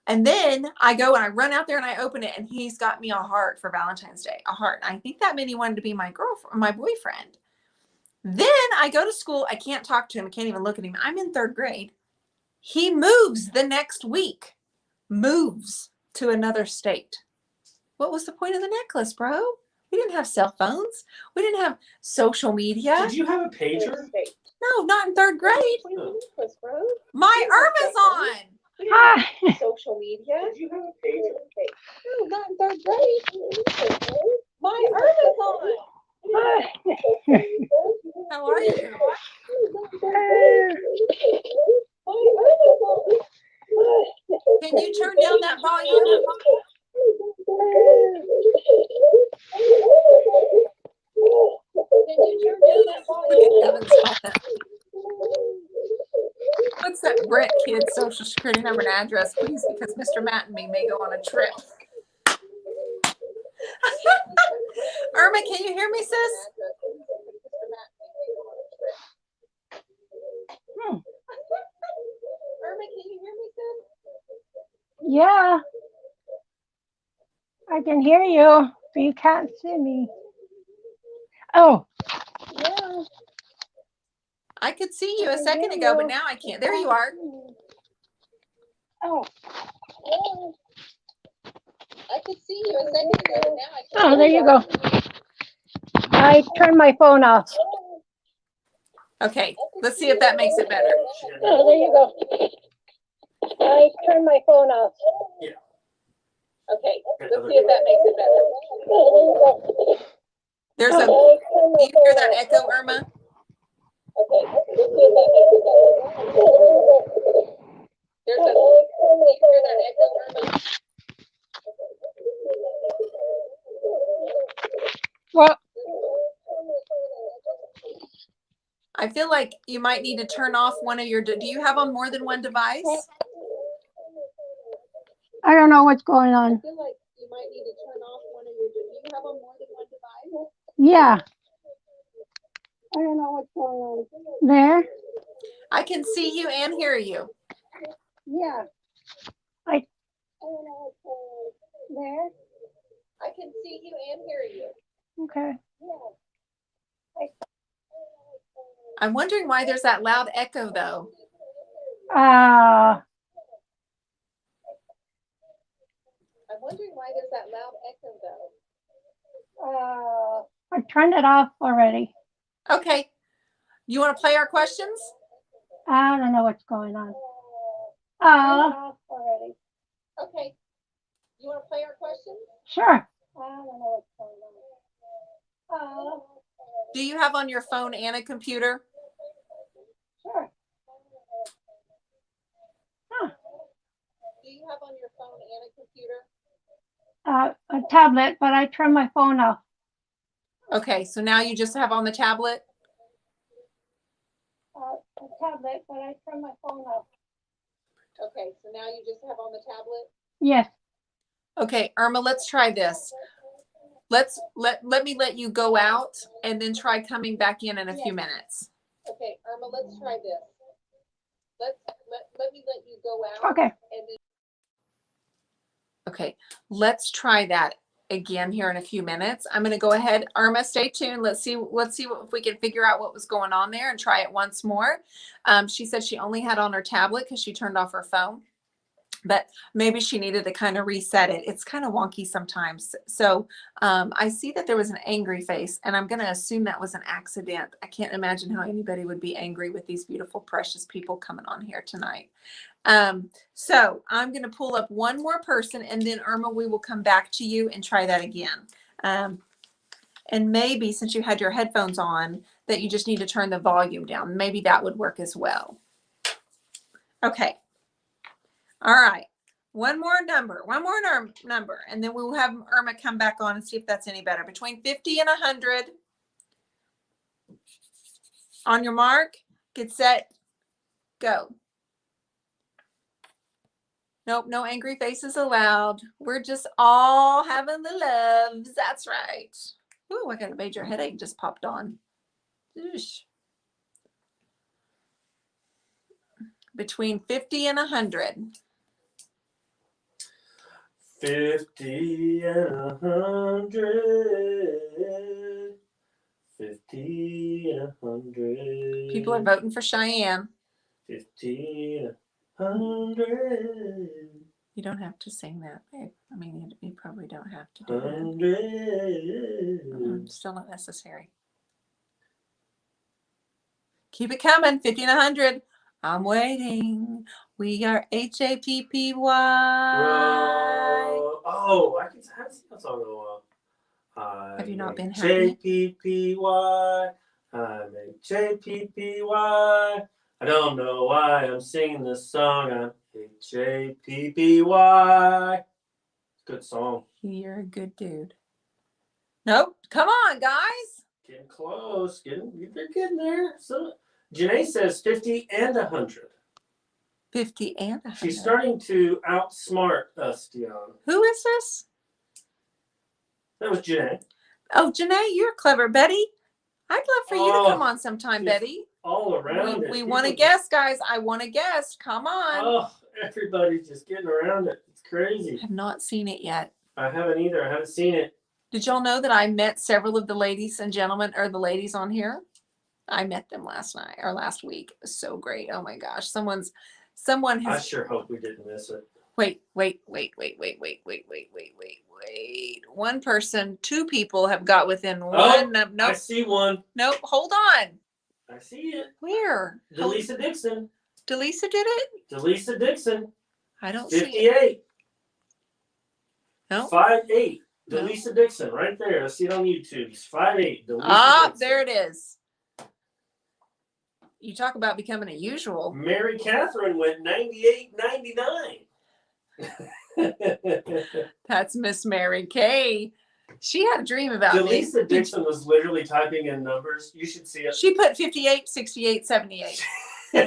And then I go and I run out there and I open it, and he's got me a heart for Valentine's Day, a heart. I think that meant he wanted to be my girlfriend, my boyfriend. Then I go to school. I can't talk to him. I can't even look at him. I'm in third grade. He moves the next week, moves to another state. What was the point of the necklace, bro? We didn't have cell phones. We didn't have social media. Did you have a pager? No, not in third grade. Oh. My Irma's on. Hi. Social media. Did you have a pager? No, not in third grade. My Irma's on. How are you? Can you turn down that volume? Can you turn down that volume? What's that Brent kid's social security number and address, please? Because Mr. Matt and me may go on a trip. Irma, can you hear me, sis? Irma, can you hear me, sis? Yeah. I can hear you, but you can't see me. Oh. Yeah. I could see you a second ago, but now I can't. There you are. Oh. I could see you a second ago, but now I can't. Oh, there you go. I turned my phone off. Okay, let's see if that makes it better. Oh, there you go. I turned my phone off. Yeah. Okay, let's see if that makes it better. Oh, there you go. There's a, I turned do my you hear phone that off. echo, Irma? Okay, let's see if that makes it better. There's a, do you hear that echo, Irma? Well, I feel like you might need to turn off one of your, do you have on more than one device? I don't know what's going I on. feel like you might need to turn off one of your, do you have on more than one device? Yeah. I don't know what's going on. There? I can see you and hear you. Yeah. I don't know what's going on. There? I can see you and hear you. Okay. I'm wondering why there's that loud echo, though. I'm wondering why there's that loud echo, though. I turned it off already. Okay. You want to play our questions? I don't know what's going on. Already. Okay. You want to play our questions? Sure. I don't know what's going on. Do you have on your phone and a computer? Sure. Do you have on your phone and a computer? A tablet, but I turned my phone off. Okay, so now you just have on the tablet? A tablet, but I turned my phone off. Okay, so now you just have on the tablet? Yes. Okay, Irma, let's try this. Let me let you go out and then try coming back in a few minutes. Okay, Irma, let's try this. Let me let you go out. Okay. And then Okay, let's try that again here in a few minutes. I'm going to go ahead. Irma, stay tuned. Let's see if we can figure out what was going on there and try it once more. She said she only had on her tablet because she turned off her phone. but maybe she needed to kind of reset it. It's kind of wonky sometimes. So I see that there was an angry face, and I'm going to assume that was an accident. I can't imagine how anybody would be angry with these beautiful, precious people coming on here tonight. So I'm going to pull up one more person, and then Irma, we will come back to you and try that again. And maybe since you had your headphones on, that you just need to turn the volume down. Maybe that would work as well. Okay. All right. One more number, and then we will have Irma come back on and see if that's any better. Between 50 and 100. On your mark, get set, go. Nope, no angry faces allowed. We're just all having the loves. That's right. Ooh, I got a major headache just popped on. Oosh. Between 50 and 100. 50 and 100. 50 and 100. People are voting for Cheyenne. 50 and 100. You don't have to sing that, babe. I mean, you probably don't have to do that. 100. Still not necessary. Keep it coming. 50 and 100. I'm waiting. We are HAPPY. Oh, I haven't seen that song in a while. Have you not been happy? HAPPY. I'm HAPPY. I don't know why I'm singing this song. I'm HAPPY. Good song. You're a good dude. Nope. Come on, guys. Getting close. They're getting there. So Janae says 50 and 100. 50 and 100. She's starting to outsmart us, Dion. Who is this? That was Janae. Oh, Janae, you're clever, Betty. I'd love for you to come on sometime, Betty. All around it. We want to guess, guys. I want to guess. Come on. Oh, everybody's just getting around it. It's crazy. I have not seen it yet. I haven't either. I haven't seen it. Did y'all know that I met several of the ladies and gentlemen, or the ladies on here? I met them last week. It was so great. Oh my gosh. Someone has. I sure hope we didn't miss it. Wait. One person, two people have got within one. Nope. I see one. Nope. Hold on. I see it. Where? Delisa Dixon. Delisa did it? Delisa Dixon. I don't see it. 58. No. 5'8". No. Delisa Dixon, right there. I see it on YouTube. It's 5'8". Ah, there it is. You talk about becoming a usual. Mary Catherine went 98.99. That's Miss Mary Kay. She had a dream about me. Delisa Dixon was literally typing in numbers. You should see it. She put 58, 68, 78.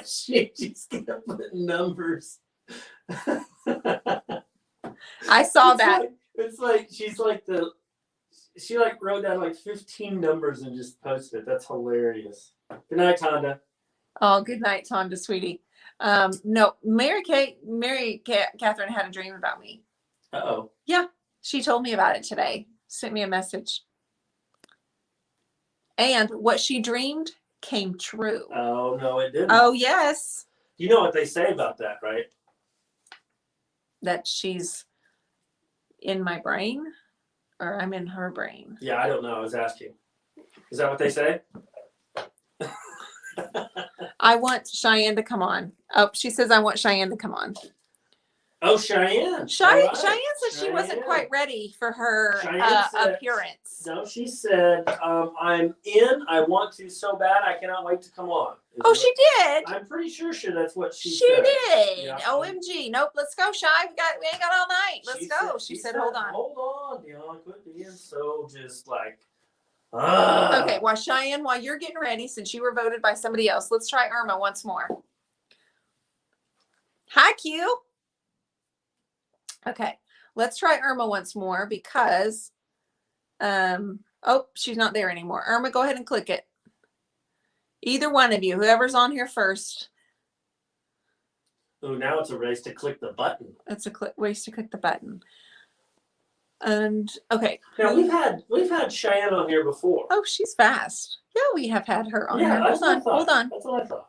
She just kept putting numbers. I saw that. It's like she wrote down like 15 numbers and just posted it. That's hilarious. Good night, Tonda. Oh, good night, Tonda, sweetie. No, Mary Catherine had a dream about me. Uh-oh. Yeah, she told me about it today. Sent me a message. And what she dreamed came true. Oh, no, it didn't. Oh, yes. You know what they say about that, right? That she's in my brain, or I'm in her brain. Yeah, I don't know. I was asking. Is that what they say? I want Cheyenne to come on. Oh, she says I want Cheyenne to come on. Oh, Cheyenne. Cheyenne Right. said she wasn't quite ready for her appearance. No, she said, I'm in. I want to so bad. I cannot wait to come on. Oh, she did. I'm pretty sure that's what she said. She did. Yeah. OMG. Nope. Let's go, Shy. We ain't got all night. Let's go. She said, hold on. Hold on, Dion. Quit being so just like. Okay. Well, Cheyenne, while you're getting ready, since you were voted by somebody else, let's try Irma once more. Hi, Q. Okay. Let's try Irma once more because, oh, she's not there anymore. Irma, go ahead and click it. Either one of you, whoever's on here first. Oh, now it's a race to click the button. It's a race to click the button. And okay. Now we've had Cheyenne on here before. Oh, she's fast. Yeah, we have had her on here. Hold on. Hold on. That's what I thought.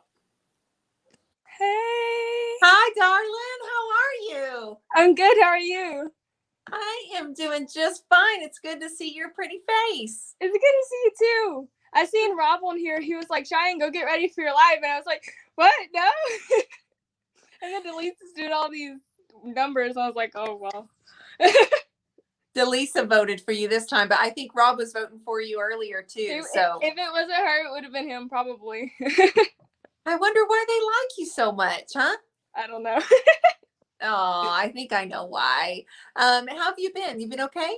Hey. Hi, darling. How are you? I'm good. How are you? I am doing just fine. It's good to see your pretty face. It's good to see you too. I seen Rob on here. He was like, Cheyenne, go get ready for your live. And I was like, what? No? And then Delisa's doing all these numbers. I was like, oh, well. Delisa voted for you this time, but I think Rob was voting for you earlier too. So if it wasn't her, it would have been him probably. I wonder why they like you so much, huh? I don't know. Oh, I think I know why. How have you been? You been okay?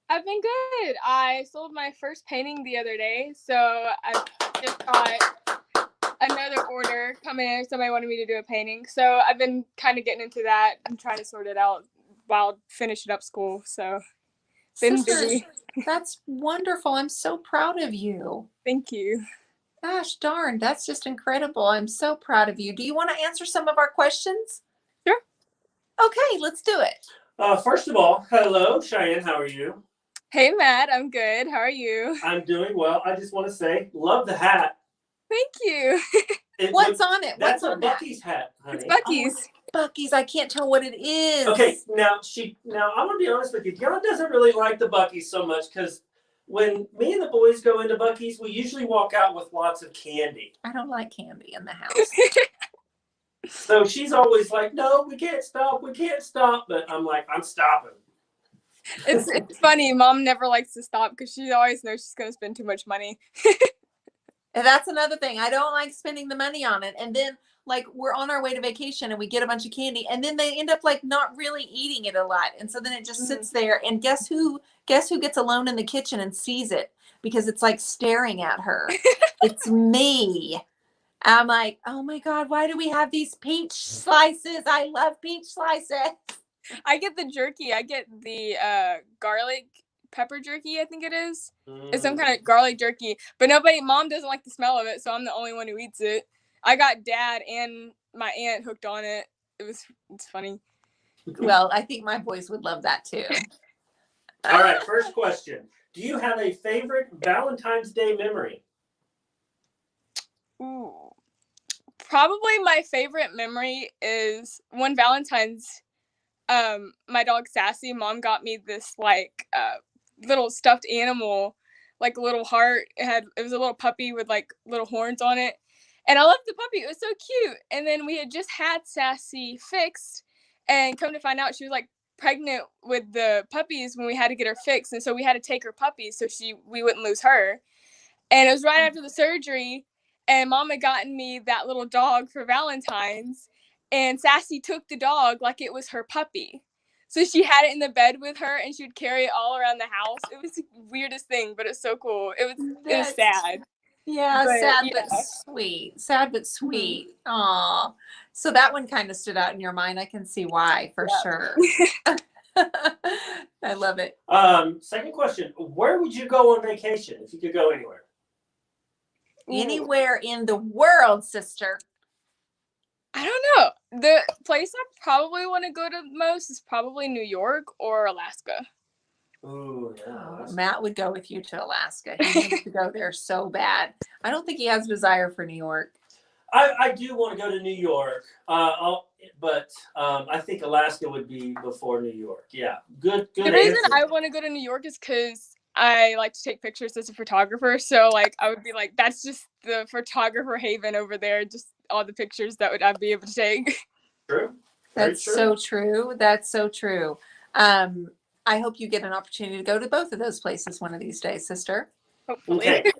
I've been good. I sold my first painting the other day, so I just got another order coming in. Somebody wanted me to do a painting, so I've been kind of getting into that and trying to sort it out while finishing up school. So been busy. That's wonderful. I'm so proud of you. Thank you. Gosh darn, that's just incredible. I'm so proud of you. Do you want to answer some of our questions? Sure. Okay, let's do it. First of all, hello, Cheyenne. How are you? Hey, Matt. I'm good. How are you? I'm doing well. I just want to say, love the hat. Thank you. What's on it? That's What's a on that? Bucky's hat, honey. It's Bucky's. Bucky's. I can't tell what it is. Okay, now I'm gonna be honest with you. Dion doesn't really like the Bucky's so much because when me and the boys go into Bucky's, we usually walk out with lots of candy. I don't like candy in the house. So she's always like, "No, we can't stop. We can't stop." But I'm like, "I'm stopping." It's funny. Mom never likes to stop because she always knows she's gonna spend too much money. And that's another thing. I don't like spending the money on it. And then like we're on our way to vacation and we get a bunch of candy and then they end up like not really eating it a lot. And so then it just sits there and guess who gets alone in the kitchen and sees it because it's like staring at her. It's me. I'm like, oh my God, why do we have these peach slices? I love peach slices. I get the jerky. I get the garlic pepper jerky, I think it is. It's some kind of garlic jerky. But Mom doesn't like the smell of it, so I'm the only one who eats it. I got Dad and my aunt hooked on it. It's funny. Well, I think my boys would love that too. All right, first question. Do you have a favorite Valentine's Day memory? Ooh. Probably my favorite memory is when Valentine's, my dog Sassy, Mom got me this like little stuffed animal, like a little heart. It was a little puppy with like little horns on it. And I loved the puppy. It was so cute. And then we had just had Sassy fixed and come to find out she was like pregnant with the puppies when we had to get her fixed. And so we had to take her puppies so we wouldn't lose her. And it was right after the surgery. And Mom had gotten me that little dog for Valentine's. And Sassy took the dog like it was her puppy. So she had it in the bed with her and she would carry it all around the house. It was the weirdest thing, but it's so cool. It was sad. Yeah, but sweet. Sad but sweet. Aw. So that one kind of stood out in your mind. I can see why for sure. I love it. Second question. Where would you go on vacation if you could go anywhere? Anywhere in the world, sister. I don't know. The place I probably want to go to most is probably New York or Alaska. Ooh, yeah. Matt would go with you to Alaska. He needs to go there so bad. I don't think he has a desire for New York. I do want to go to New York, but I think Alaska would be before New York. Yeah, good. The reason I want to go to New York is because I like to take pictures as a photographer. So like I would be like, that's just the photographer haven over there. Just all the pictures that I'd be able to take. True. That's so true. That's so true. I hope you get an opportunity to go to both of those places one of these days, sister. Hopefully. Okay.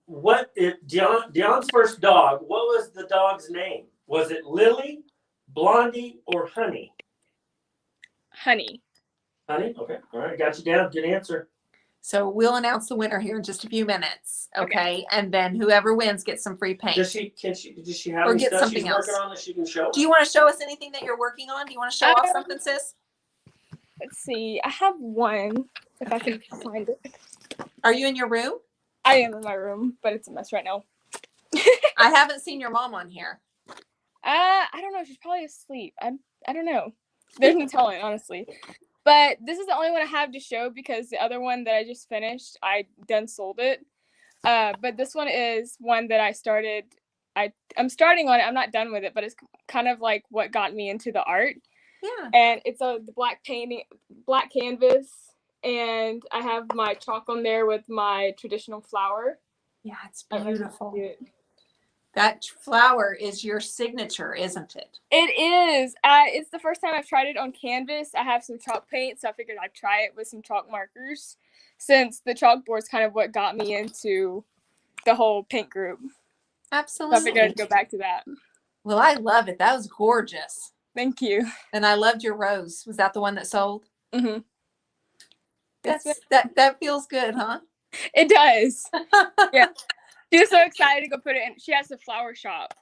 What if Dion's first dog? What was the dog's name? Was it Lily, Blondie, or Honey? Honey. Honey. Okay. All right. Got you down. Good answer. So we'll announce the winner here in just a few minutes. Okay. And then whoever wins gets some free paint. Does she have or any get stuff something she's else working on that she can show? Do you want to show us anything that you're working on? Do you want to show off something, sis? Let's see. I have one, if I can find it. Are you in your room? I am in my room, but it's a mess right now. I haven't seen your mom on here. I don't know. She's probably asleep. I don't know. There's no telling, honestly. But this is the only one I have to show because the other one that I just finished, I done sold it. But this one is one that I started. I'm starting on it. I'm not done with it, but it's kind of like what got me into the art. Yeah. And it's the black canvas, and I have my chalk on there with my traditional flower. Yeah, it's beautiful. It That flower is your signature, isn't it? It is. It's the first time I've tried it on canvas. I have some chalk paint, so I figured I'd try it with some chalk markers, since the chalkboard's kind of what got me into the whole paint group. Absolutely. So I figured I'd go back to that. Well, I love it. That was gorgeous. Thank you. And I loved your rose. Was that the one that sold? Mm-hmm. That feels good, huh? It does. Yeah. She was so excited to go put it in. She has a flower shop,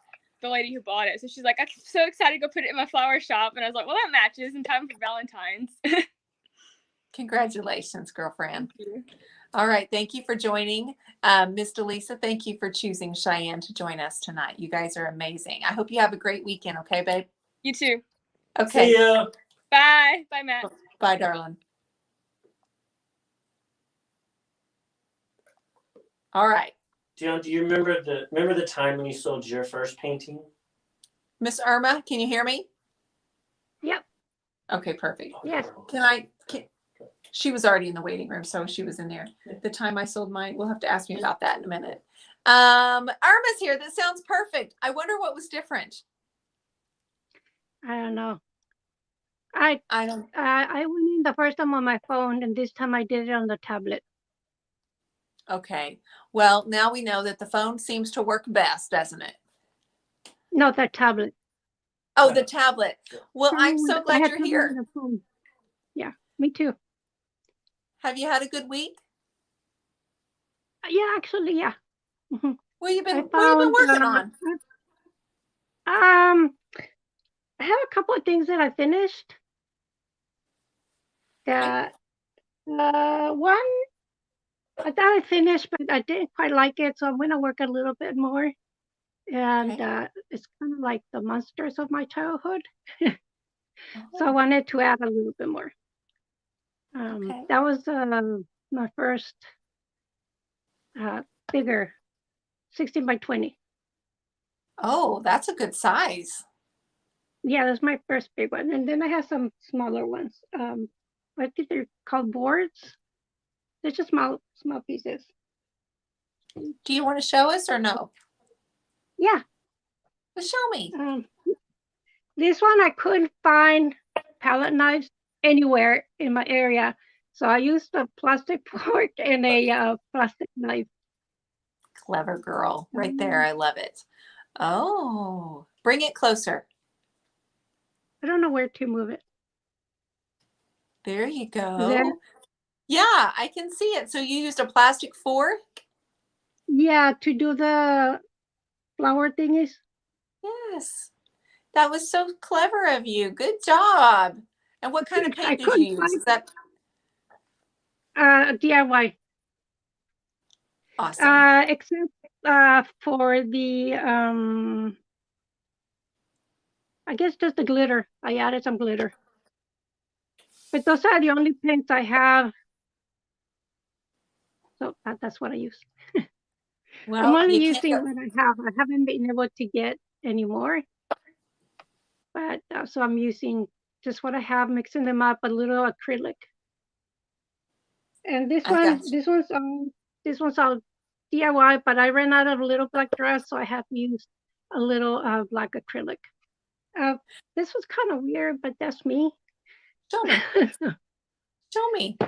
the lady who bought it. So she's like, I'm so excited to go put it in my flower shop. And I was like, well, that matches in time for Valentine's. Congratulations, girlfriend. Thank you. All right. Thank you for joining. Miss Delisa, thank you for choosing Cheyenne to join us tonight. You guys are amazing. I hope you have a great weekend. Okay, babe? You too. Okay. See ya. Bye. Bye, Matt. Bye, darling. All right. Dion, do you remember the time when you sold your first painting? Miss Irma, can you hear me? Yep. Okay, perfect. Yes. She was already in the waiting room, so she was in there. The time I sold mine, we'll have to ask me about that in a minute. Irma's here. That sounds perfect. I wonder what was different. I don't know. I I went in the first time on my phone, and this time I did it on the tablet. Okay. Well, now we know that the phone seems to work best, doesn't it? No, the tablet. Oh, the tablet. Well, I'm so glad you're here. Yeah, me too. Have you had a good week? Yeah, actually, yeah. Mhm. What have you been found, working on? I have a couple of things that I finished. One, I thought I finished, but I didn't quite like it, so I'm going to work a little bit more. And it's kind of like the monsters of my childhood. So I wanted to add a little bit more. That was my first bigger 16 by 20. Oh, that's a good size. Yeah, that's my first big one. And then I have some smaller ones. I think they're called boards. They're just small pieces. Do you want to show us or no? Yeah. Well, show me. This one I couldn't find palette knives anywhere in my area. So I used a plastic fork and a plastic knife. Clever girl. Right there. I love it. Oh, bring it closer. I don't know where to move it. There you go. There. Yeah, I can see it. So you used a plastic fork? Yeah, to do the flower thingies. Yes. That was so clever of you. Good job. And what kind of paint did you use? Is that DIY? Awesome. Except for the I guess just the glitter. I added some glitter. But those are the only paints I have. So that's what I use. Well, I'm only using what I have. I haven't been able to get any more. But so I'm using just what I have, mixing them up, a little acrylic. And this one's all DIY, but I ran out of a little black dress, so I have used a little black acrylic. This was kind of weird, but that's me. Show me. Show me.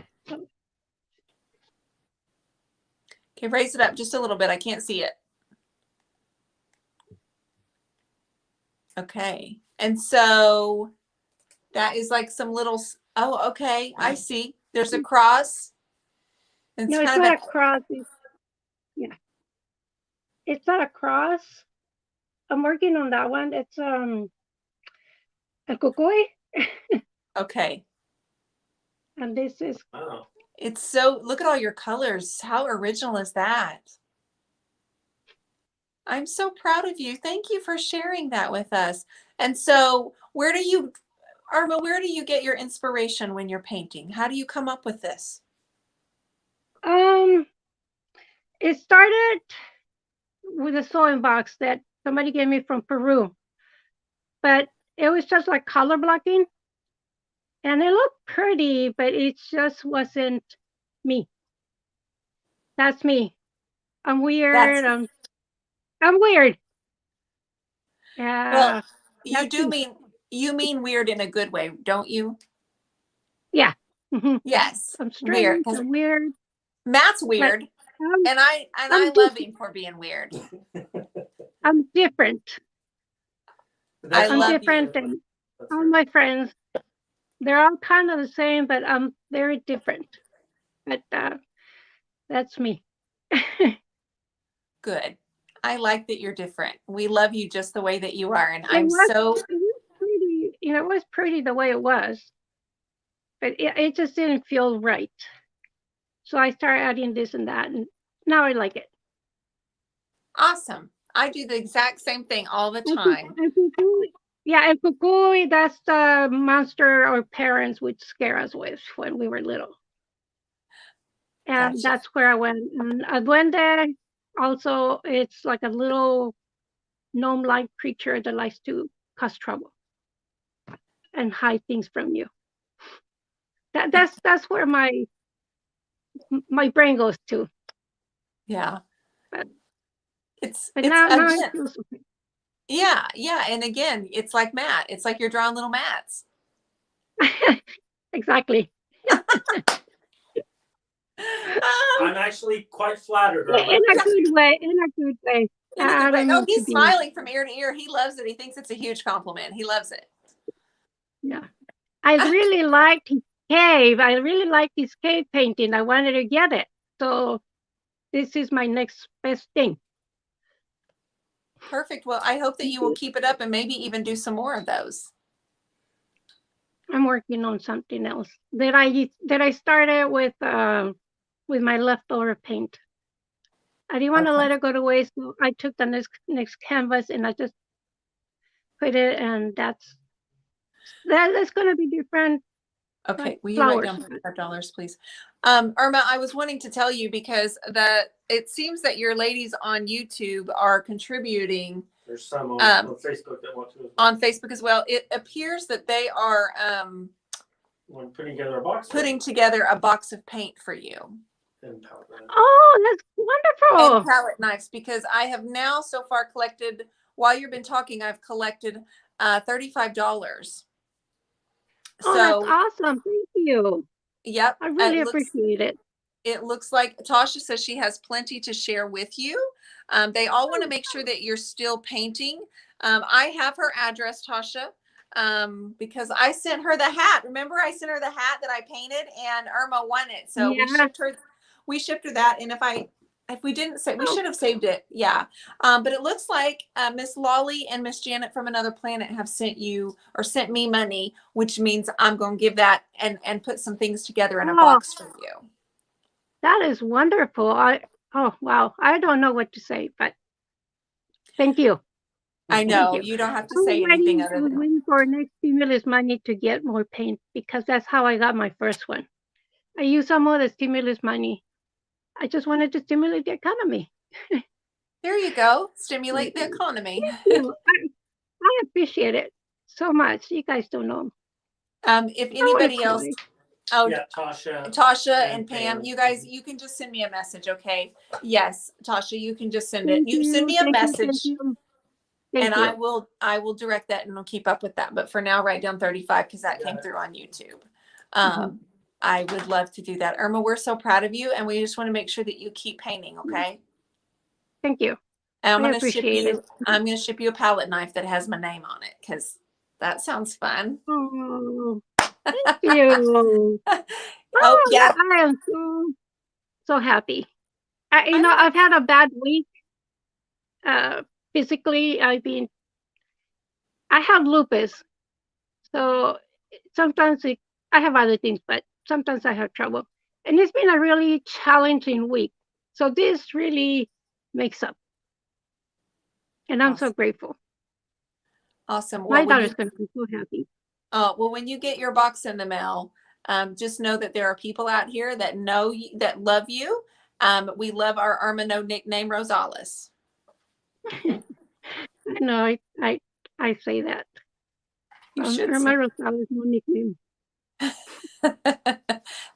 Okay, raise it up just a little bit. I can't see it. Okay. And so that is like some little, oh, okay. I see. There's a cross. It's no, it's not a cross. Yeah. It's not a cross. I'm working on that one. It's a kukui. Okay. And this is It's so, look at all your colors. How original is that? I'm so proud of you. Thank you for sharing that with us. And so Irma, where do you get your inspiration when you're painting? How do you come up with this? It started with a sewing box that somebody gave me from Peru. But it was just like color blocking. And it looked pretty, but it just wasn't me. That's me. I'm weird. I'm weird. Well, you That's do me. you mean weird in a good way, don't you? Yeah. Yes, I'm weird. strange. 'Cause I'm weird. Matt's But weird, and I I'm love different. him for being weird. I'm different. I I'm love different you. than all my friends. They're all kind of the same, but I'm very different. But that's me. Good. I like that you're different. We love you just the way that you are, and It I'm was, so it was pretty, it was pretty the way it was, but it just didn't feel right. So I started adding this and that, and now I like it. awesome. I do the exact same thing all the time. Yeah, and Kukui, that's the monster our parents would scare us with when we were little. And Gotcha. that's where I went. And a duende, also, it's like a little gnome-like creature that likes to cause trouble and hide things from you. That's where my brain goes to. Yeah. But It's now it again. feels okay. Yeah, and again, it's like Matt. It's like you're drawing little Matts. Exactly. I'm actually quite flattered, In Irma. a good way. In a good way. I don't No, mean he's to be. smiling from ear to ear. He loves it. He thinks it's a huge compliment. He loves it. Yeah. I really liked his cave. I really liked his cave painting. I wanted to get it. So this is my next best thing. Perfect. Well, I hope that you will keep it up and maybe even do some more of those. I'm working on something else that I started with my leftover paint. I didn't want to let it go to waste, so I took the next canvas and I just put it, and that's going to be different. Okay, like will you write flowers. down $5, please? Irma, I was wanting to tell you because it seems that your ladies on YouTube are contributing. There's some on Facebook that want to. On Facebook as well. It appears that they are putting together a box. Putting together a box of paint for you. And palette knives. Oh, that's wonderful. And palette knives, because I have now so far collected, while you've been talking, I've collected $35. Oh, that's awesome. Thank you. Yep. I really appreciate it. It looks like Tasha says she has plenty to share with you. They all want to make sure that you're still painting. I have her address, Tasha, because I sent her the hat. Remember, I sent her the hat that I painted, and Irma won it. So we shipped her that. And if we didn't say, we should have saved it. Yeah. But it looks like Miss Lolly and Miss Janet from Another Planet have sent me money, which means I'm going to give that and put some things together in a box for you. That is wonderful. Wow. I don't know what to say, but thank you. I know you don't have to say anything other than waiting for next stimulus money to get more paint, because that's how I got my first one. I used some of the stimulus money. I just wanted to stimulate the economy. There you go. Stimulate the economy. I appreciate it so much. You guys don't know. If anybody else, yeah, Tasha and Pam, you guys, you can just send me a message, okay? Yes, Tasha, you can just send it. You send me a message, and I will direct that and I'll keep up with that. But for now, write down 35 because that came through on YouTube. I would love to do that. Irma, we're so proud of you, and we just want to make sure that you keep painting, okay? Thank you. And I'm going to ship you a palette knife that has my name on it, because that sounds fun. Oh, thank you. Yeah. I am so happy. I've had a bad week. Physically, I have lupus, so sometimes I have other things, but sometimes I have trouble. And it's been a really challenging week. So this really makes up. And I'm so grateful. Awesome. My daughter's going to be so happy. Well, when you get your box in the mail, just know that there are people out here that know you, that love you. We love our Irma No nickname, Rosales. No, I say that. You should Irma Rosales, no nickname.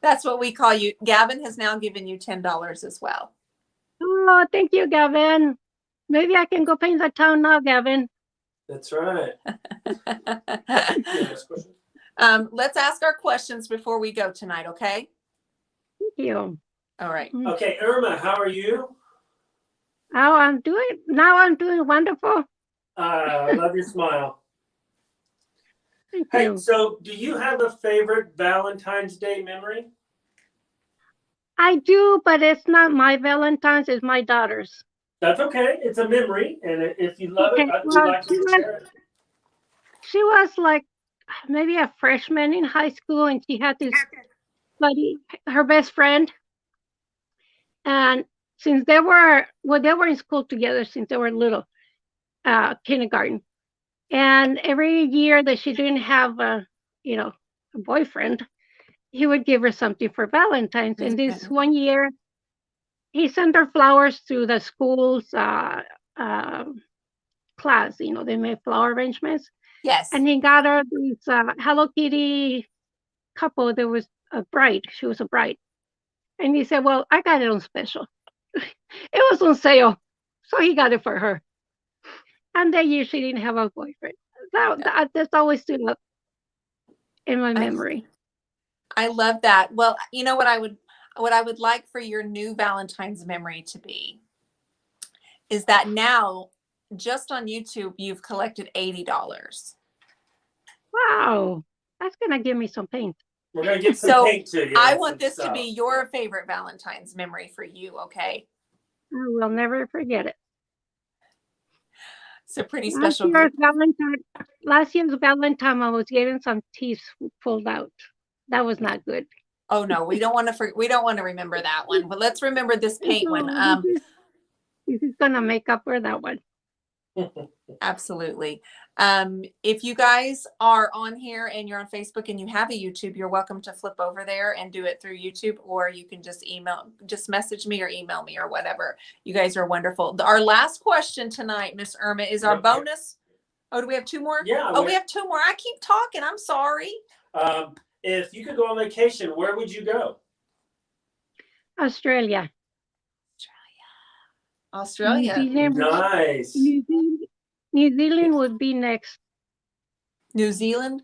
That's what we call you. Gavin has now given you $10 as well. Oh, thank you, Gavin. Maybe I can go paint the town now, Gavin. That's right. Next question. Let's ask our questions before we go tonight, okay? Thank you. All right. Okay, Irma, how are you? Oh, I'm doing wonderful. I love your smile. Thank Hey, you. so do you have a favorite Valentine's Day memory? I do, but it's not my Valentine's, it's my daughter's. That's okay. It's a memory, and if you love Okay, it, I'd well, like you to share it. she was like maybe a freshman in high school, and she had this buddy, her best friend. And since they were in school together since they were little, kindergarten. And every year that she didn't have a boyfriend, he would give her something for Valentine's. And this one year, he sent her flowers to the school's class. They made flower arrangements. Yes. And he got her this Hello Kitty couple. There was a bride. She was a bride. And he said, well, I got it on special. It was on sale. So he got it for her. And that year she didn't have a boyfriend. That's always stood up in my memory. I love that. Well, you know what I would like for your new Valentine's memory to be is that now just on YouTube you've collected $80. Wow. That's gonna give me some paint. We're gonna get some paint to you. I want this to be your favorite Valentine's memory for you, okay? I will never forget it. It's a pretty special. Last year's Valentine, I was getting some teeth pulled out. That was not good. Oh no, we don't want to remember that one. But let's remember this paint one. This is gonna make up for that one. Absolutely. If you guys are on here and you're on Facebook and you have a YouTube, you're welcome to flip over there and do it through YouTube, or you can just message me or email me or whatever. You guys are wonderful. Our last question tonight, Miss Irma, is our bonus. Oh, do we have two more? Yeah. Oh, we have two more. I keep talking. I'm sorry. If you could go on vacation, where would you go? Australia. Australia. Nice. New Zealand would be next. New Zealand.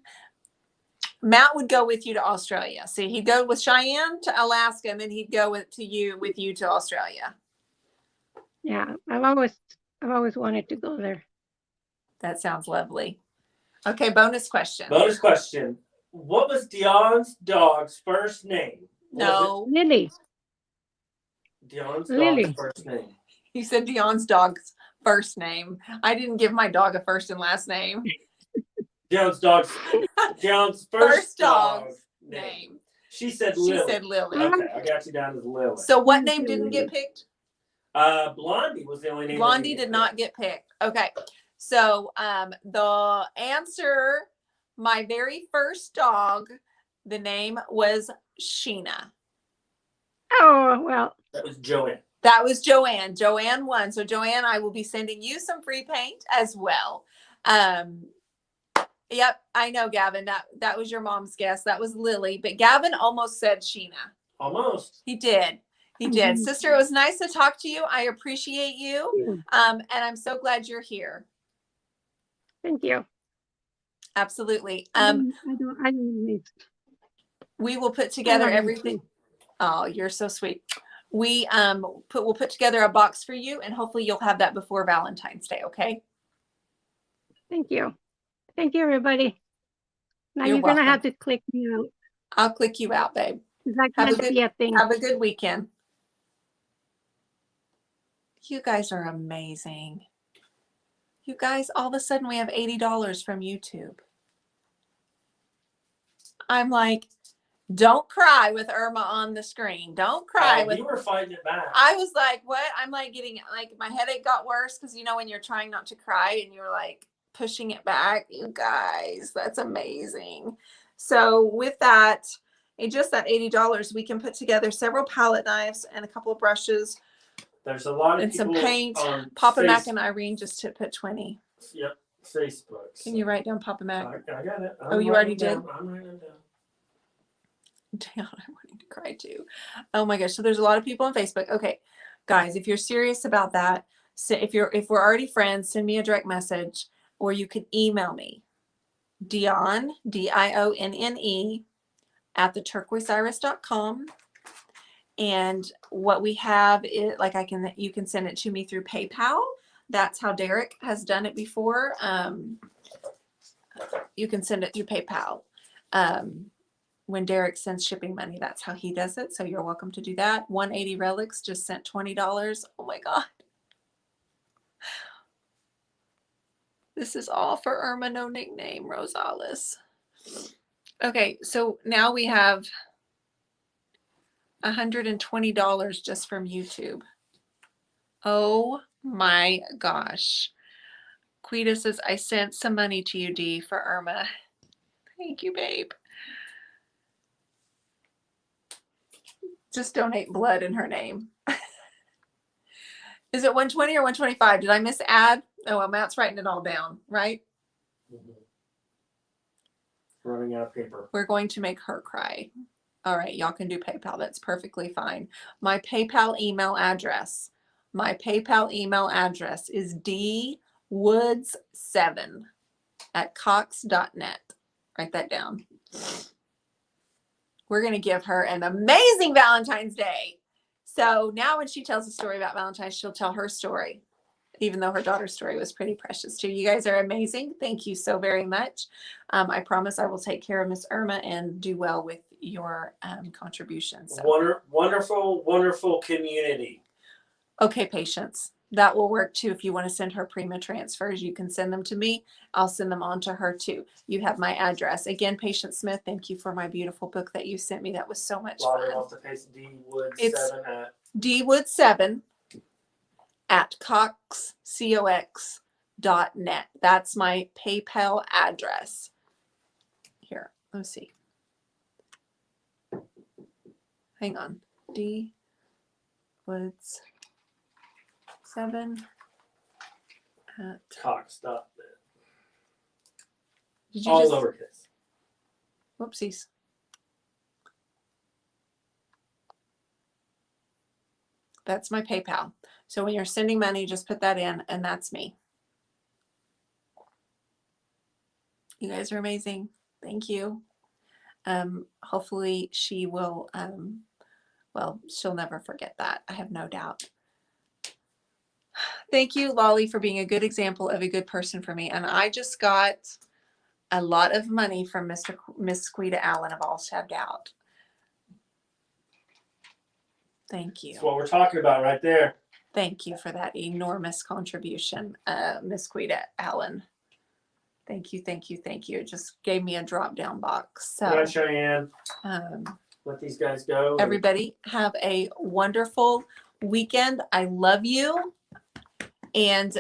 Matt would go with you to Australia. See, he'd go with Cheyenne to Alaska, and then he'd go with you to Australia. Yeah, I've always wanted to go there. That sounds lovely. Okay, bonus question. Bonus question. What was Dion's dog's first name? No. Lily. Dion's Lily. dog's first name. You said Dion's dog's first name. I didn't give my dog a first and last name. Dion's first dog's name. She said Lily. She said Lily. Okay, I got you down as Lily. So what name didn't get picked? Blondie was the only name. Blondie did not get picked. Okay. So the answer, my very first dog, the name was Sheena. Oh, well. That was Joanne. That was Joanne. Joanne won. So Joanne, I will be sending you some free paint as well. Yep, I know, Gavin. That was your mom's guess. That was Lily. But Gavin almost said Sheena. Almost. He did. He did. Sister, it was nice to talk to you. I appreciate you. And I'm so glad you're here. Thank you. Absolutely. I don't need. We will put together everything. Oh, you're so sweet. We'll put together a box for you, and hopefully you'll have that before Valentine's Day, okay? Thank you. Thank you, everybody. Now You're you're going to welcome. have to click me out. I'll click you out, babe. Have Have a good weekend. You guys are amazing. You guys, all of a sudden we have $80 from YouTube. I'm like, don't cry with Irma on the screen. Don't cry. You were fighting it back. I was like, what? I'm like getting, like, my headache got worse because, when you're trying not to cry and you're like pushing it back. You guys, that's amazing. So with that, just that $80, we can put together several palette knives and a couple of brushes. There's a lot of and some people paint. on Papa Mac and Irene just to put 20. Yep, Facebook. Can you write down Papa Mac? I got it. You already did? I'm writing it down. Dion, I'm wanting to cry too. Oh my gosh. So there's a lot of people on Facebook. Okay, guys, if you're serious about that, so if we're already friends, send me a direct message, or you can email me, Dion, Dionne at theturquoiseiris.com. And what we have is you can send it to me through PayPal. That's how Derek has done it before. You can send it through PayPal. When Derek sends shipping money, that's how he does it. So you're welcome to do that. 180 Relics just sent $20. Oh my God. This is all for Irma, no nickname, Rosales. Okay, so now we have $120 just from YouTube. Oh my gosh. Quita says, I sent some money to you, D, for Irma. Thank you, babe. Just donate blood in her name. Is it 120 or 125? Did I miss add? Oh, well, Matt's writing it all down, right? Running out of paper. We're going to make her cry. All right, y'all can do PayPal. That's perfectly fine. My PayPal email address. My PayPal email address is dwoods7@cox.net. Write that down. We're going to give her an amazing Valentine's Day. So now when she tells a story about Valentine's, she'll tell her story, even though her daughter's story was pretty precious too. You guys are amazing. Thank you so very much. I promise I will take care of Miss Irma and do well with your contributions. So. Wonderful, wonderful community. Okay, Patience. That will work too. If you want to send her Prima transfers, you can send them to me. I'll send them on to her too. You have my address. Again, Patience Smith, thank you for my beautiful book that you sent me. That was so much fun. Off the page, It's dwood7 dwood7@cox.net. That's my PayPal address. Here, let's see. Hang on. dwood7 at Cox.net. Did you all just lowercase? Whoopsies. That's my PayPal. So when you're sending money, just put that in, and that's me. You guys are amazing. Thank you. Hopefully she will, well, she'll never forget that. I have no doubt. Thank you, Lolly, for being a good example of a good person for me. And I just got a lot of money from Miss Quita Allen of All Shaved Out. Thank you. That's what we're talking about right there. Thank you for that enormous contribution, Miss Quita Allen. Thank you, thank you, thank you. It just gave me a drop-down box. So, all right, Cheyenne. Let these guys go. Everybody have a wonderful weekend. I love you. And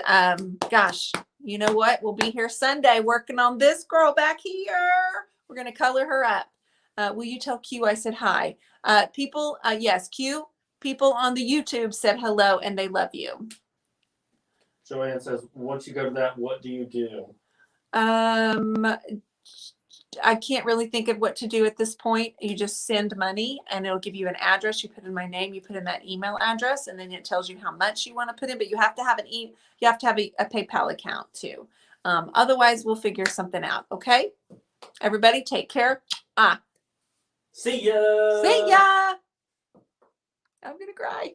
gosh, you know what? We'll be here Sunday working on this girl back here. We're going to color her up. Will you tell Q I said hi? People, yes, Q, people on the YouTube said hello and they love you. Joanne says, once you go to that, what do you do? I can't really think of what to do at this point. You just send money and it'll give you an address. You put in my name, you put in that email address, and then it tells you how much you want to put in, but you have to have you have to have a PayPal account too. Otherwise we'll figure something out. Okay. Everybody take care. See ya. See ya. I'm going to cry.